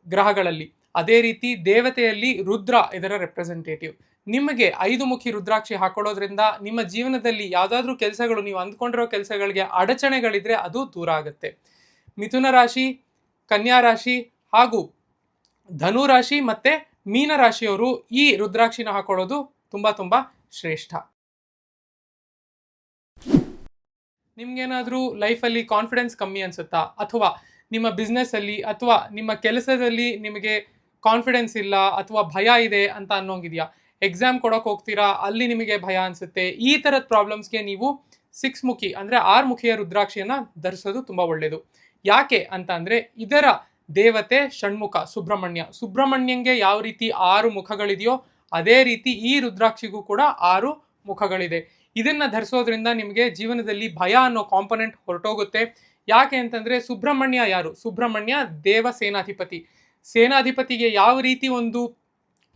ಗ್ರಹಗಳಲ್ಲಿ. ಅದೇ ರೀತಿ ದೇವತೆಯಲ್ಲಿ ರುದ್ರ ಇದರ ರೆಪ್ರೆಸೆಂಟೇಟಿವ್. ನಿಮಗೆ 5 ಮುಖಿ ರುದ್ರಾಕ್ಷಿ ಹಾಕೊಳ್ಳೋದ್ರಿಂದ ನಿಮ್ಮ ಜೀವನದಲ್ಲಿ ಯಾವುದಾದ್ರೂ ಕೆಲಸಗಳು ನೀವು ಅಂದ್ಕೊಂಡಿರೋ ಕೆಲಸಗಳಿಗೆ ಅಡಚಣೆಗಳಿದ್ರೆ ಅದು ದೂರ ಆಗುತ್ತೆ. ಮಿಥುನ ರಾಶಿ, ಕನ್ಯಾ ರಾಶಿ ಹಾಗೂ ಧನು ರಾಶಿ ಮತ್ತು ಮೀನ ರಾಶಿಯವರು ಈ ರುದ್ರಾಕ್ಷಿನ ಹಾಕೊಳ್ಳೋದು ತುಂಬ ತುಂಬ ಶ್ರೇಷ್ಠ. ನಿಮ್ಗೇನಾದರೂ ಲೈಫಲ್ಲಿ ಕಾನ್ಫಿಡೆನ್ಸ್ ಕಮ್ಮಿ ಅನಿಸುತ್ತಾ, ಅಥವಾ ನಿಮ್ಮ ಬಿಸ್ನೆಸ್ಸಲ್ಲಿ ಅಥವಾ ನಿಮ್ಮ ಕೆಲಸದಲ್ಲಿ ನಿಮಗೆ ಕಾನ್ಫಿಡೆನ್ಸ್ ಇಲ್ಲ ಅಥವಾ ಭಯ ಇದೆ ಅಂತ ಅನ್ನೋಂಗಿದೆಯಾ? ಎಕ್ಸಾಮ್ ಕೊಡೋಕೆ ಹೋಗ್ತೀರಾ, ಅಲ್ಲಿ ನಿಮಗೆ ಭಯ ಅನಿಸುತ್ತೆ. ಈ ಥರದ ಪ್ರಾಬ್ಲಮ್ಸ್ಗೆ ನೀವು 6 ಮುಖಿ ಅಂದರೆ 6 ಮುಖಿಯ ರುದ್ರಾಕ್ಷಿಯನ್ನು ಧರಿಸೋದು ತುಂಬ ಒಳ್ಳೆಯದು. ಯಾಕೆ ಅಂತ ಅಂದರೆ ಇದರ ದೇವತೆ ಷಣ್ಮುಖ ಸುಬ್ರಹ್ಮಣ್ಯಂಗೆ ಯಾವ ರೀತಿ 6 ಮುಖಗಳಿದೆಯೋ ಅದೇ ರೀತಿ ಈ ರುದ್ರಾಕ್ಷಿಗೂ ಕೂಡ 6 ಮುಖಗಳಿದೆ. ಇದನ್ನು ಧರಿಸೋದ್ರಿಂದ ನಿಮಗೆ ಜೀವನದಲ್ಲಿ ಭಯ ಅನ್ನೋ ಕಾಂಪೊನೆಂಟ್ ಹೊರಟೋಗುತ್ತೆ. ಯಾಕೆ ಅಂತಂದರೆ ಸುಬ್ರಹ್ಮಣ್ಯ ಯಾರು? ಸುಬ್ರಹ್ಮಣ್ಯ ದೇವ ಸೇನಾಧಿಪತಿಗೆ ಯಾವ ರೀತಿ ಒಂದು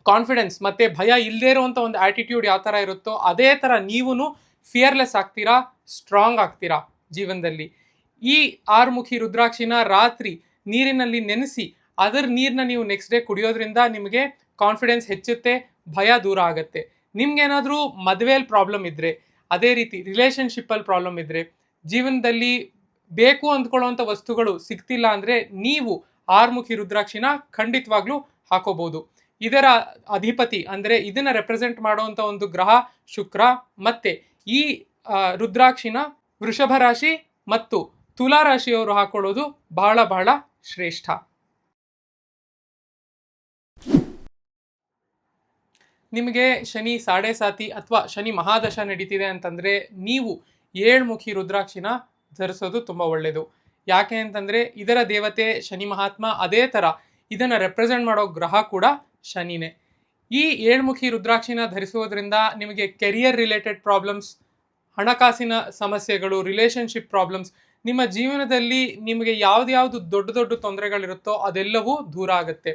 ಕಾನ್ಫಿಡೆನ್ಸ್ ಮತ್ತು ಭಯ ಇಲ್ಲದೇ ಇರುವಂಥ ಒಂದು ಆ್ಯಟಿಟ್ಯೂಡ್ ಯಾವ ಥರ ಇರುತ್ತೋ ಅದೇ ಥರ ನೀವೂ ಫಿಯರ್ಲೆಸ್ ಆಗ್ತೀರಾ, ಸ್ಟ್ರಾಂಗ್ ಆಗ್ತೀರಾ ಜೀವನದಲ್ಲಿ. ಈ 6 ಮುಖಿ ರುದ್ರಾಕ್ಷಿನ ರಾತ್ರಿ ನೀರಿನಲ್ಲಿ ನೆನೆಸಿ ಅದರ ನೀರನ್ನ ನೀವು ನೆಕ್ಸ್ಟ್ ಡೇ ಕುಡಿಯೋದ್ರಿಂದ ನಿಮಗೆ ಕಾನ್ಫಿಡೆನ್ಸ್ ಹೆಚ್ಚುತ್ತೆ, ಭಯ ದೂರ ಆಗುತ್ತೆ. ನಿಮ್ಗೇನಾದರೂ ಮದುವೆಯಲ್ಲಿ ಪ್ರಾಬ್ಲಮ್ ಇದ್ದರೆ, ಅದೇ ರೀತಿ ರಿಲೇಷನ್ಶಿಪ್ಪಲ್ಲಿ ಪ್ರಾಬ್ಲಮ್ ಇದ್ದರೆ, ಜೀವನದಲ್ಲಿ ಬೇಕು ಅಂದ್ಕೊಳ್ಳೋವಂಥ ವಸ್ತುಗಳು ಸಿಗ್ತಿಲ್ಲ ಅಂದರೆ ನೀವು 6 ಮುಖಿ ರುದ್ರಾಕ್ಷಿನ ಖಂಡಿತವಾಗ್ಲೂ ಹಾಕೋಬಹುದು. ಇದರ ಅಧಿಪತಿ ಅಂದರೆ ಇದನ್ನು ರೆಪ್ರೆಸೆಂಟ್ ಮಾಡುವಂಥ ಒಂದು ಗ್ರಹ ಶುಕ್ರ. ಮತ್ತು ಈ ರುದ್ರಾಕ್ಷಿನ ವೃಷಭ ರಾಶಿ ಮತ್ತು ತುಲಾ ರಾಶಿಯವರು ಹಾಕೊಳ್ಳೋದು ಬಹಳ ಬಹಳ ಶ್ರೇಷ್ಠ. ನಿಮಗೆ ಶನಿ ಸಾಡೆ ಸಾತಿ ಅಥವಾ ಶನಿ ಮಹಾದಶ ನಡೀತಿದೆ ಅಂತಂದರೆ ನೀವು 7 ಮುಖಿ ರುದ್ರಾಕ್ಷಿನ ಧರಿಸೋದು ತುಂಬ ಒಳ್ಳೆಯದು. ಯಾಕೆ ಅಂತಂದರೆ ಇದರ ದೇವತೆ ಶನಿ ಮಹಾತ್ಮ, ಅದೇ ಥರ ಇದನ್ನು ರೆಪ್ರೆಸೆಂಟ್ ಮಾಡೋ ಗ್ರಹ ಕೂಡ ಶನಿನೇ. ಈ 7 ಮುಖಿ ರುದ್ರಾಕ್ಷಿನ ಧರಿಸೋದ್ರಿಂದ ನಿಮಗೆ ಕೆರಿಯರ್ ರಿಲೇಟೆಡ್ ಪ್ರಾಬ್ಲಮ್ಸ್, ಹಣಕಾಸಿನ ಸಮಸ್ಯೆಗಳು, ರಿಲೇಷನ್ಶಿಪ್ ಪ್ರಾಬ್ಲಮ್ಸ್, ನಿಮ್ಮ ಜೀವನದಲ್ಲಿ ನಿಮಗೆ ಯಾವ್ದು ದೊಡ್ಡ ದೊಡ್ಡ ತೊಂದರೆಗಳಿರುತ್ತೋ ಅದೆಲ್ಲವೂ ದೂರ ಆಗುತ್ತೆ.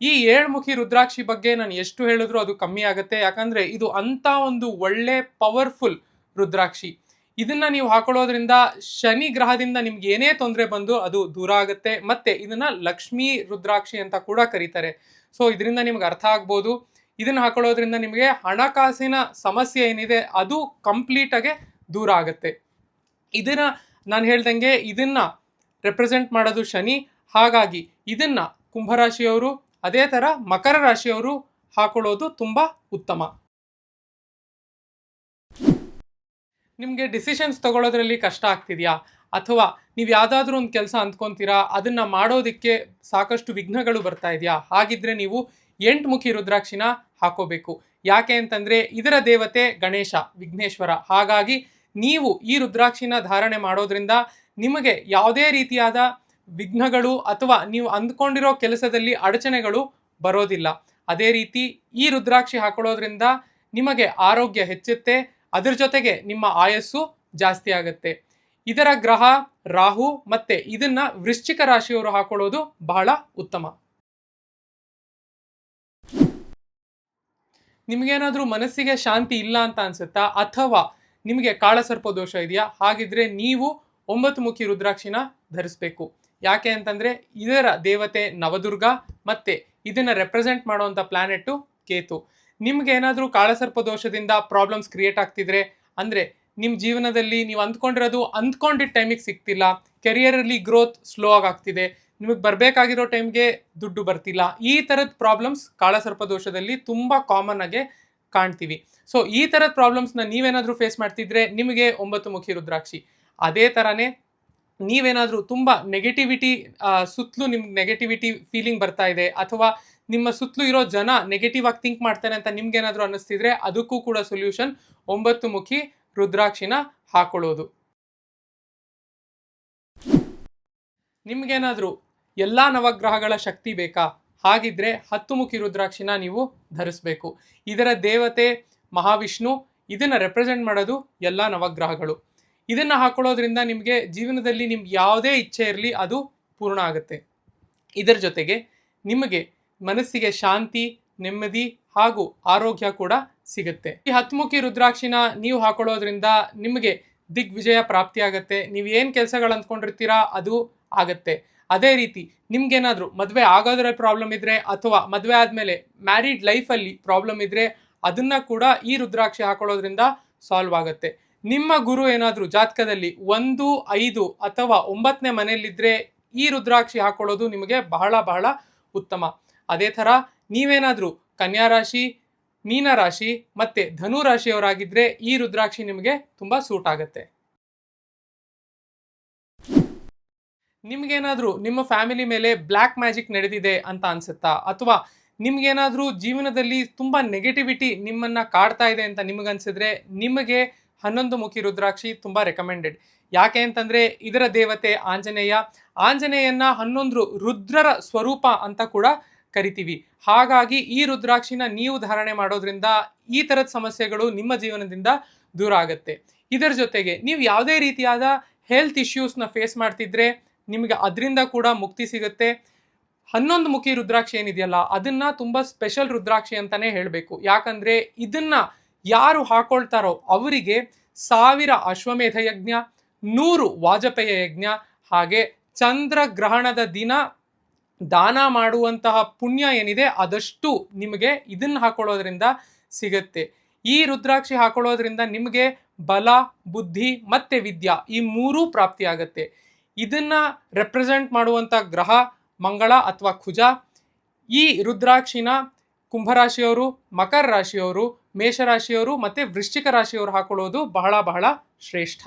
ಈ 7 ಮುಖಿ ರುದ್ರಾಕ್ಷಿ ಬಗ್ಗೆ ನಾನು ಎಷ್ಟು ಹೇಳಿದ್ರೂ ಅದು ಕಮ್ಮಿ ಆಗುತ್ತೆ. ಯಾಕಂದರೆ ಇದು ಅಂಥ ಒಂದು ಒಳ್ಳೆ ಪವರ್ಫುಲ್ ರುದ್ರಾಕ್ಷಿ. ಇದನ್ನು ನೀವು ಹಾಕೊಳ್ಳೋದ್ರಿಂದ ಶನಿ ಗ್ರಹದಿಂದ ನಿಮ್ಗೆ ಏನೇ ತೊಂದರೆ ಬಂದು ಅದು ದೂರ ಆಗುತ್ತೆ. ಮತ್ತು ಇದನ್ನು ಲಕ್ಷ್ಮೀ ರುದ್ರಾಕ್ಷಿ ಅಂತ ಕೂಡ ಕರೀತಾರೆ. ಸೊ ಇದರಿಂದ ನಿಮ್ಗೆ ಅರ್ಥ ಆಗ್ಬೋದು. ಇದನ್ನು ಹಾಕೊಳ್ಳೋದ್ರಿಂದ ನಿಮಗೆ ಹಣಕಾಸಿನ ಸಮಸ್ಯೆ ಏನಿದೆ ಅದು ಕಂಪ್ಲೀಟಾಗೆ ದೂರ ಆಗುತ್ತೆ. ಇದನ್ನು ನಾನು ಹೇಳ್ದಂಗೆ ಇದನ್ನು ರೆಪ್ರೆಸೆಂಟ್ ಮಾಡೋದು ಶನಿ. ಹಾಗಾಗಿ ಇದನ್ನು ಕುಂಭರಾಶಿಯವರು ಅದೇ ಥರ ಮಕರ ರಾಶಿಯವರು ಹಾಕೊಳ್ಳೋದು ತುಂಬ ಉತ್ತಮ. ನಿಮಗೆ ಡಿಸಿಷನ್ಸ್ ತಗೊಳ್ಳೋದ್ರಲ್ಲಿ ಕಷ್ಟ ಆಗ್ತಿದೆಯಾ, ಅಥವಾ ನೀವು ಯಾವುದಾದ್ರೂ ಒಂದು ಕೆಲಸ ಅಂದ್ಕೊತೀರಾ ಅದನ್ನು ಮಾಡೋದಕ್ಕೆ ಸಾಕಷ್ಟು ವಿಘ್ನಗಳು ಬರ್ತಾ ಇದೆಯಾ? ಹಾಗಿದ್ರೆ ನೀವು 8 ಮುಖಿ ರುದ್ರಾಕ್ಷಿನ ಹಾಕೋಬೇಕು. ಯಾಕೆ ಅಂತಂದರೆ ಇದರ ದೇವತೆ ಗಣೇಶ, ವಿಘ್ನೇಶ್ವರ. ಹಾಗಾಗಿ ನೀವು ಈ ರುದ್ರಾಕ್ಷಿನ ಧಾರಣೆ ಮಾಡೋದ್ರಿಂದ ನಿಮಗೆ ಯಾವುದೇ ರೀತಿಯಾದ ವಿಘ್ನಗಳು ಅಥವಾ ನೀವು ಅಂದ್ಕೊಂಡಿರೋ ಕೆಲಸದಲ್ಲಿ ಅಡಚಣೆಗಳು ಬರೋದಿಲ್ಲ. ಅದೇ ರೀತಿ ಈ ರುದ್ರಾಕ್ಷಿ ಹಾಕೊಳ್ಳೋದ್ರಿಂದ ನಿಮಗೆ ಆರೋಗ್ಯ ಹೆಚ್ಚುತ್ತೆ, ಅದರ ಜೊತೆಗೆ ನಿಮ್ಮ ಆಯಸ್ಸು ಜಾಸ್ತಿ ಆಗುತ್ತೆ. ಇದರ ಗ್ರಹ ರಾಹು. ಮತ್ತು ಇದನ್ನು ವೃಶ್ಚಿಕ ರಾಶಿಯವರು ಹಾಕೊಳ್ಳೋದು ಬಹಳ ಉತ್ತಮ. ನಿಮಗೇನಾದರೂ ಮನಸ್ಸಿಗೆ ಶಾಂತಿ ಇಲ್ಲ ಅಂತ ಅನಿಸುತ್ತಾ, ಅಥವಾ ನಿಮಗೆ ಕಾಳಸರ್ಪ ದೋಷ ಇದೆಯಾ? ಹಾಗಿದ್ರೆ ನೀವು 9 ಮುಖಿ ರುದ್ರಾಕ್ಷಿನ ಧರಿಸಬೇಕು. ಯಾಕೆ ಅಂತಂದರೆ ಇದರ ದೇವತೆ ನವದುರ್ಗ ಮತ್ತು ಇದನ್ನು ರೆಪ್ರೆಸೆಂಟ್ ಮಾಡುವಂಥ ಪ್ಲಾನೆಟ್ಟು ಕೇತು. ನಿಮ್ಗೆ ಏನಾದರೂ ಕಾಳಸರ್ಪ ದೋಷದಿಂದ ಪ್ರಾಬ್ಲಮ್ಸ್ ಕ್ರಿಯೇಟ್ ಆಗ್ತಿದ್ರೆ, ಅಂದರೆ ನಿಮ್ಮ ಜೀವನದಲ್ಲಿ ನೀವು ಅಂದ್ಕೊಂಡಿದ್ದ ಟೈಮಿಗೆ ಸಿಗ್ತಿಲ್ಲ, ಕೆರಿಯರಲ್ಲಿ ಗ್ರೋತ್ ಸ್ಲೋ ಆಗ್ತಿದೆ, ನಿಮಗೆ ಬರಬೇಕಾಗಿರೋ ಟೈಮ್ಗೆ ದುಡ್ಡು ಬರ್ತಿಲ್ಲ, ಈ ಥರದ ಪ್ರಾಬ್ಲಮ್ಸ್ ಕಾಳಸರ್ಪ ದೋಷದಲ್ಲಿ ತುಂಬ ಕಾಮನ್ ಆಗಿ ಕಾಣ್ತೀವಿ. ಸೊ ಈ ಥರದ ಪ್ರಾಬ್ಲಮ್ಸ್ನ ನೀವೇನಾದರೂ ಫೇಸ್ ಮಾಡ್ತಿದ್ರೆ ನಿಮಗೆ 9 ಮುಖಿ ರುದ್ರಾಕ್ಷಿ. ಅದೇ ಥರನೇ ನೀವೇನಾದರೂ ತುಂಬ ನೆಗೆಟಿವಿಟಿ ಸುತ್ತಲೂ ನಿಮ್ಗೆ ನೆಗೆಟಿವಿಟಿ ಫೀಲಿಂಗ್ ಬರ್ತಾ ಇದೆ, ಅಥವಾ ನಿಮ್ಮ ಸುತ್ತಲೂ ಇರೋ ಜನ ನೆಗೆಟಿವ್ ಆಗಿ ಥಿಂಕ್ ಮಾಡ್ತಾರೆ ಅಂತ ನಿಮ್ಗೇನಾದರೂ ಅನ್ನಿಸ್ತಿದ್ರೆ ಅದಕ್ಕೂ ಕೂಡ ಸೊಲ್ಯೂಷನ್ 9 ಮುಖಿ ರುದ್ರಾಕ್ಷಿನ ಹಾಕೊಳ್ಳೋದು. ನಿಮ್ಗೇನಾದರೂ ಎಲ್ಲ ನವಗ್ರಹಗಳ ಶಕ್ತಿ ಬೇಕಾ? ಹಾಗಿದ್ರೆ 10 ಮುಖಿ ರುದ್ರಾಕ್ಷಿನ ನೀವು ಧರಿಸಬೇಕು. ಇದರ ದೇವತೆ ಮಹಾವಿಷ್ಣು, ಇದನ್ನು ರೆಪ್ರೆಸೆಂಟ್ ಮಾಡೋದು ಎಲ್ಲ ನವಗ್ರಹಗಳು. ಇದನ್ನು ಹಾಕೊಳ್ಳೋದ್ರಿಂದ ನಿಮಗೆ ಜೀವನದಲ್ಲಿ ನಿಮ್ಗೆ ಯಾವುದೇ ಇಚ್ಛೆ ಇರಲಿ ಅದು ಪೂರ್ಣ ಆಗುತ್ತೆ. ಇದರ ಜೊತೆಗೆ ನಿಮಗೆ ಮನಸ್ಸಿಗೆ ಶಾಂತಿ, ನೆಮ್ಮದಿ ಹಾಗೂ ಆರೋಗ್ಯ ಕೂಡ ಸಿಗುತ್ತೆ. ಈ 10 ಮುಖಿ ರುದ್ರಾಕ್ಷಿನ ನೀವು ಹಾಕೊಳ್ಳೋದ್ರಿಂದ ನಿಮಗೆ ದಿಗ್ವಿಜಯ ಪ್ರಾಪ್ತಿ ಆಗುತ್ತೆ. ನೀವು ಏನು ಕೆಲಸಗಳು ಅಂದ್ಕೊಂಡಿರ್ತೀರಾ ಅದು ಆಗುತ್ತೆ. ಅದೇ ರೀತಿ ನಿಮ್ಗೇನಾದರೂ ಮದುವೆ ಆಗೋದ್ರ ಪ್ರಾಬ್ಲಮ್ ಇದ್ದರೆ, ಅಥವಾ ಮದುವೆ ಆದಮೇಲೆ ಮ್ಯಾರಿಡ್ ಲೈಫಲ್ಲಿ ಪ್ರಾಬ್ಲಮ್ ಇದ್ದರೆ ಅದನ್ನು ಕೂಡ ಈ ರುದ್ರಾಕ್ಷಿ ಹಾಕೊಳ್ಳೋದ್ರಿಂದ ಸಾಲ್ವ್ ಆಗುತ್ತೆ. ನಿಮ್ಮ ಗುರು ಏನಾದರೂ ಜಾತಕದಲ್ಲಿ 1, 5 ಅಥವಾ 9ನೇ ಮನೆಯಲ್ಲಿದ್ದರೆ ಈ ರುದ್ರಾಕ್ಷಿ ಹಾಕೊಳ್ಳೋದು ನಿಮಗೆ ಬಹಳ ಬಹಳ ಉತ್ತಮ. ಅದೇ ಥರ ನೀವೇನಾದರೂ ಕನ್ಯಾ ರಾಶಿ, ಮೀನ ರಾಶಿ ಮತ್ತು ಧನು ರಾಶಿಯವರಾಗಿದ್ದರೆ ಈ ರುದ್ರಾಕ್ಷಿ ನಿಮಗೆ ತುಂಬ ಸೂಟ್ ಆಗುತ್ತೆ. ನಿಮ್ಗೇನಾದರೂ ನಿಮ್ಮ ಫ್ಯಾಮಿಲಿ ಮೇಲೆ ಬ್ಲ್ಯಾಕ್ ಮ್ಯಾಜಿಕ್ ನಡೆದಿದೆ ಅಂತ ಅನಿಸುತ್ತಾ, ಅಥವಾ ನಿಮ್ಗೇನಾದರೂ ಜೀವನದಲ್ಲಿ ತುಂಬ ನೆಗೆಟಿವಿಟಿ ನಿಮ್ಮನ್ನು ಕಾಡ್ತಾ ಇದೆ ಅಂತ ನಿಮಗನ್ಸಿದ್ರೆ ನಿಮಗೆ 11 ಮುಖಿ ರುದ್ರಾಕ್ಷಿ ತುಂಬ ರೆಕಮೆಂಡೆಡ್. ಯಾಕೆ ಅಂತಂದರೆ ಇದರ ದೇವತೆ ಆಂಜನೇಯನ್ನ 11 ರುದ್ರರ ಸ್ವರೂಪ ಅಂತ ಕೂಡ ಕರಿತೀವಿ. ಹಾಗಾಗಿ ಈ ರುದ್ರಾಕ್ಷಿನ ನೀವು ಧಾರಣೆ ಮಾಡೋದ್ರಿಂದ ಈ ಥರದ ಸಮಸ್ಯೆಗಳು ನಿಮ್ಮ ಜೀವನದಿಂದ ದೂರ ಆಗುತ್ತೆ. ಇದರ ಜೊತೆಗೆ ನೀವು ಯಾವುದೇ ರೀತಿಯಾದ ಹೆಲ್ತ್ ಇಶ್ಯೂಸ್ನ ಫೇಸ್ ಮಾಡ್ತಿದ್ರೆ ನಿಮಗೆ ಅದರಿಂದ ಕೂಡ ಮುಕ್ತಿ ಸಿಗುತ್ತೆ. 11 ಮುಖಿ ರುದ್ರಾಕ್ಷಿ ಏನಿದೆಯಲ್ಲ ಅದನ್ನು ತುಂಬ ಸ್ಪೆಷಲ್ ರುದ್ರಾಕ್ಷಿ ಅಂತಲೇ ಹೇಳಬೇಕು. ಯಾಕಂದರೆ ಇದನ್ನು ಯಾರು ಹಾಕೊಳ್ತಾರೋ ಅವರಿಗೆ 1000 ಅಶ್ವಮೇಧ ಯಜ್ಞ, 100 ವಾಜಪೇಯ ಯಜ್ಞ, ಹಾಗೆ ಚಂದ್ರಗ್ರಹಣದ ದಿನ ದಾನ ಮಾಡುವಂತಹ ಪುಣ್ಯ ಏನಿದೆ ಅದಷ್ಟು ನಿಮಗೆ ಇದನ್ನು ಹಾಕೊಳ್ಳೋದ್ರಿಂದ ಸಿಗುತ್ತೆ. ಈ ರುದ್ರಾಕ್ಷಿ ಹಾಕೊಳ್ಳೋದ್ರಿಂದ ನಿಮಗೆ ಬಲ, ಬುದ್ಧಿ ಮತ್ತು ವಿದ್ಯಾ ಈ 3 ಪ್ರಾಪ್ತಿಯಾಗತ್ತೆ. ಇದನ್ನು ರೆಪ್ರೆಸೆಂಟ್ ಮಾಡುವಂಥ ಗ್ರಹ ಮಂಗಳ ಅಥವಾ ಕುಜ. ಈ ರುದ್ರಾಕ್ಷಿನ ಕುಂಭರಾಶಿಯವರು, ಮಕರ ರಾಶಿಯವರು, ಮೇಷರಾಶಿಯವರು ಮತ್ತು ವೃಶ್ಚಿಕ ರಾಶಿಯವರು ಹಾಕೊಳ್ಳೋದು ಬಹಳ ಬಹಳ ಶ್ರೇಷ್ಠ.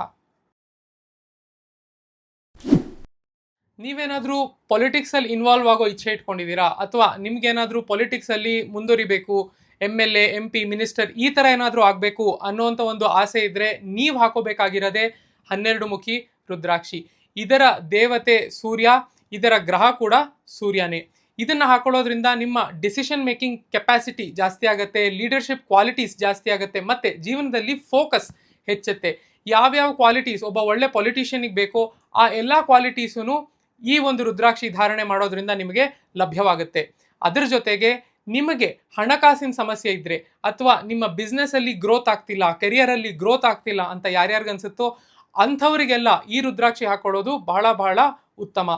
ನೀವೇನಾದರೂ ಪೊಲಿಟಿಕ್ಸಲ್ಲಿ ಇನ್ವಾಲ್ವ್ ಆಗೋ ಇಚ್ಛೆ ಇಟ್ಕೊಂಡಿದ್ದೀರಾ, ಅಥವಾ ನಿಮ್ಗೇನಾದರೂ ಪೊಲಿಟಿಕ್ಸಲ್ಲಿ ಮುಂದುವರಿಬೇಕು, MLA, MP, ಮಿನಿಸ್ಟರ್ ಈ ಥರ ಏನಾದರೂ ಆಗಬೇಕು ಅನ್ನೋವಂಥ ಒಂದು ಆಸೆ ಇದ್ದರೆ ನೀವು ಹಾಕೋಬೇಕಾಗಿರೋದೇ 12 ಮುಖಿ ರುದ್ರಾಕ್ಷಿ. ಇದರ ದೇವತೆ ಸೂರ್ಯ, ಇದರ ಗ್ರಹ ಕೂಡ ಸೂರ್ಯನೇ. ಇದನ್ನು ಹಾಕೊಳ್ಳೋದ್ರಿಂದ ನಿಮ್ಮ ಡಿಸಿಷನ್ ಮೇಕಿಂಗ್ ಕೆಪಾಸಿಟಿ ಜಾಸ್ತಿ ಆಗುತ್ತೆ, ಲೀಡರ್ಶಿಪ್ ಕ್ವಾಲಿಟೀಸ್ ಜಾಸ್ತಿ ಆಗುತ್ತೆ, ಮತ್ತು ಜೀವನದಲ್ಲಿ ಫೋಕಸ್ ಹೆಚ್ಚುತ್ತೆ. ಯಾವ್ಯಾವ ಕ್ವಾಲಿಟೀಸ್ ಒಬ್ಬ ಒಳ್ಳೆ ಪೊಲಿಟಿಷಿಯನಿಗೆ ಬೇಕೋ ಆ ಎಲ್ಲ ಕ್ವಾಲಿಟೀಸೂ ಈ ಒಂದು ರುದ್ರಾಕ್ಷಿ ಧಾರಣೆ ಮಾಡೋದ್ರಿಂದ ನಿಮಗೆ ಲಭ್ಯವಾಗುತ್ತೆ. ಅದರ ಜೊತೆಗೆ ನಿಮಗೆ ಹಣಕಾಸಿನ ಸಮಸ್ಯೆ ಇದ್ದರೆ, ಅಥವಾ ನಿಮ್ಮ ಬಿಸ್ನೆಸ್ಸಲ್ಲಿ ಗ್ರೋತ್ ಆಗ್ತಿಲ್ಲ, ಕೆರಿಯರಲ್ಲಿ ಗ್ರೋತ್ ಆಗ್ತಿಲ್ಲ ಅಂತ ಯಾರ್ಯಾರಿಗನ್ಸುತ್ತೋ ಅಂಥವರಿಗೆಲ್ಲ ಈ ರುದ್ರಾಕ್ಷಿ ಹಾಕೊಳ್ಳೋದು ಬಹಳ ಬಹಳ ಉತ್ತಮ.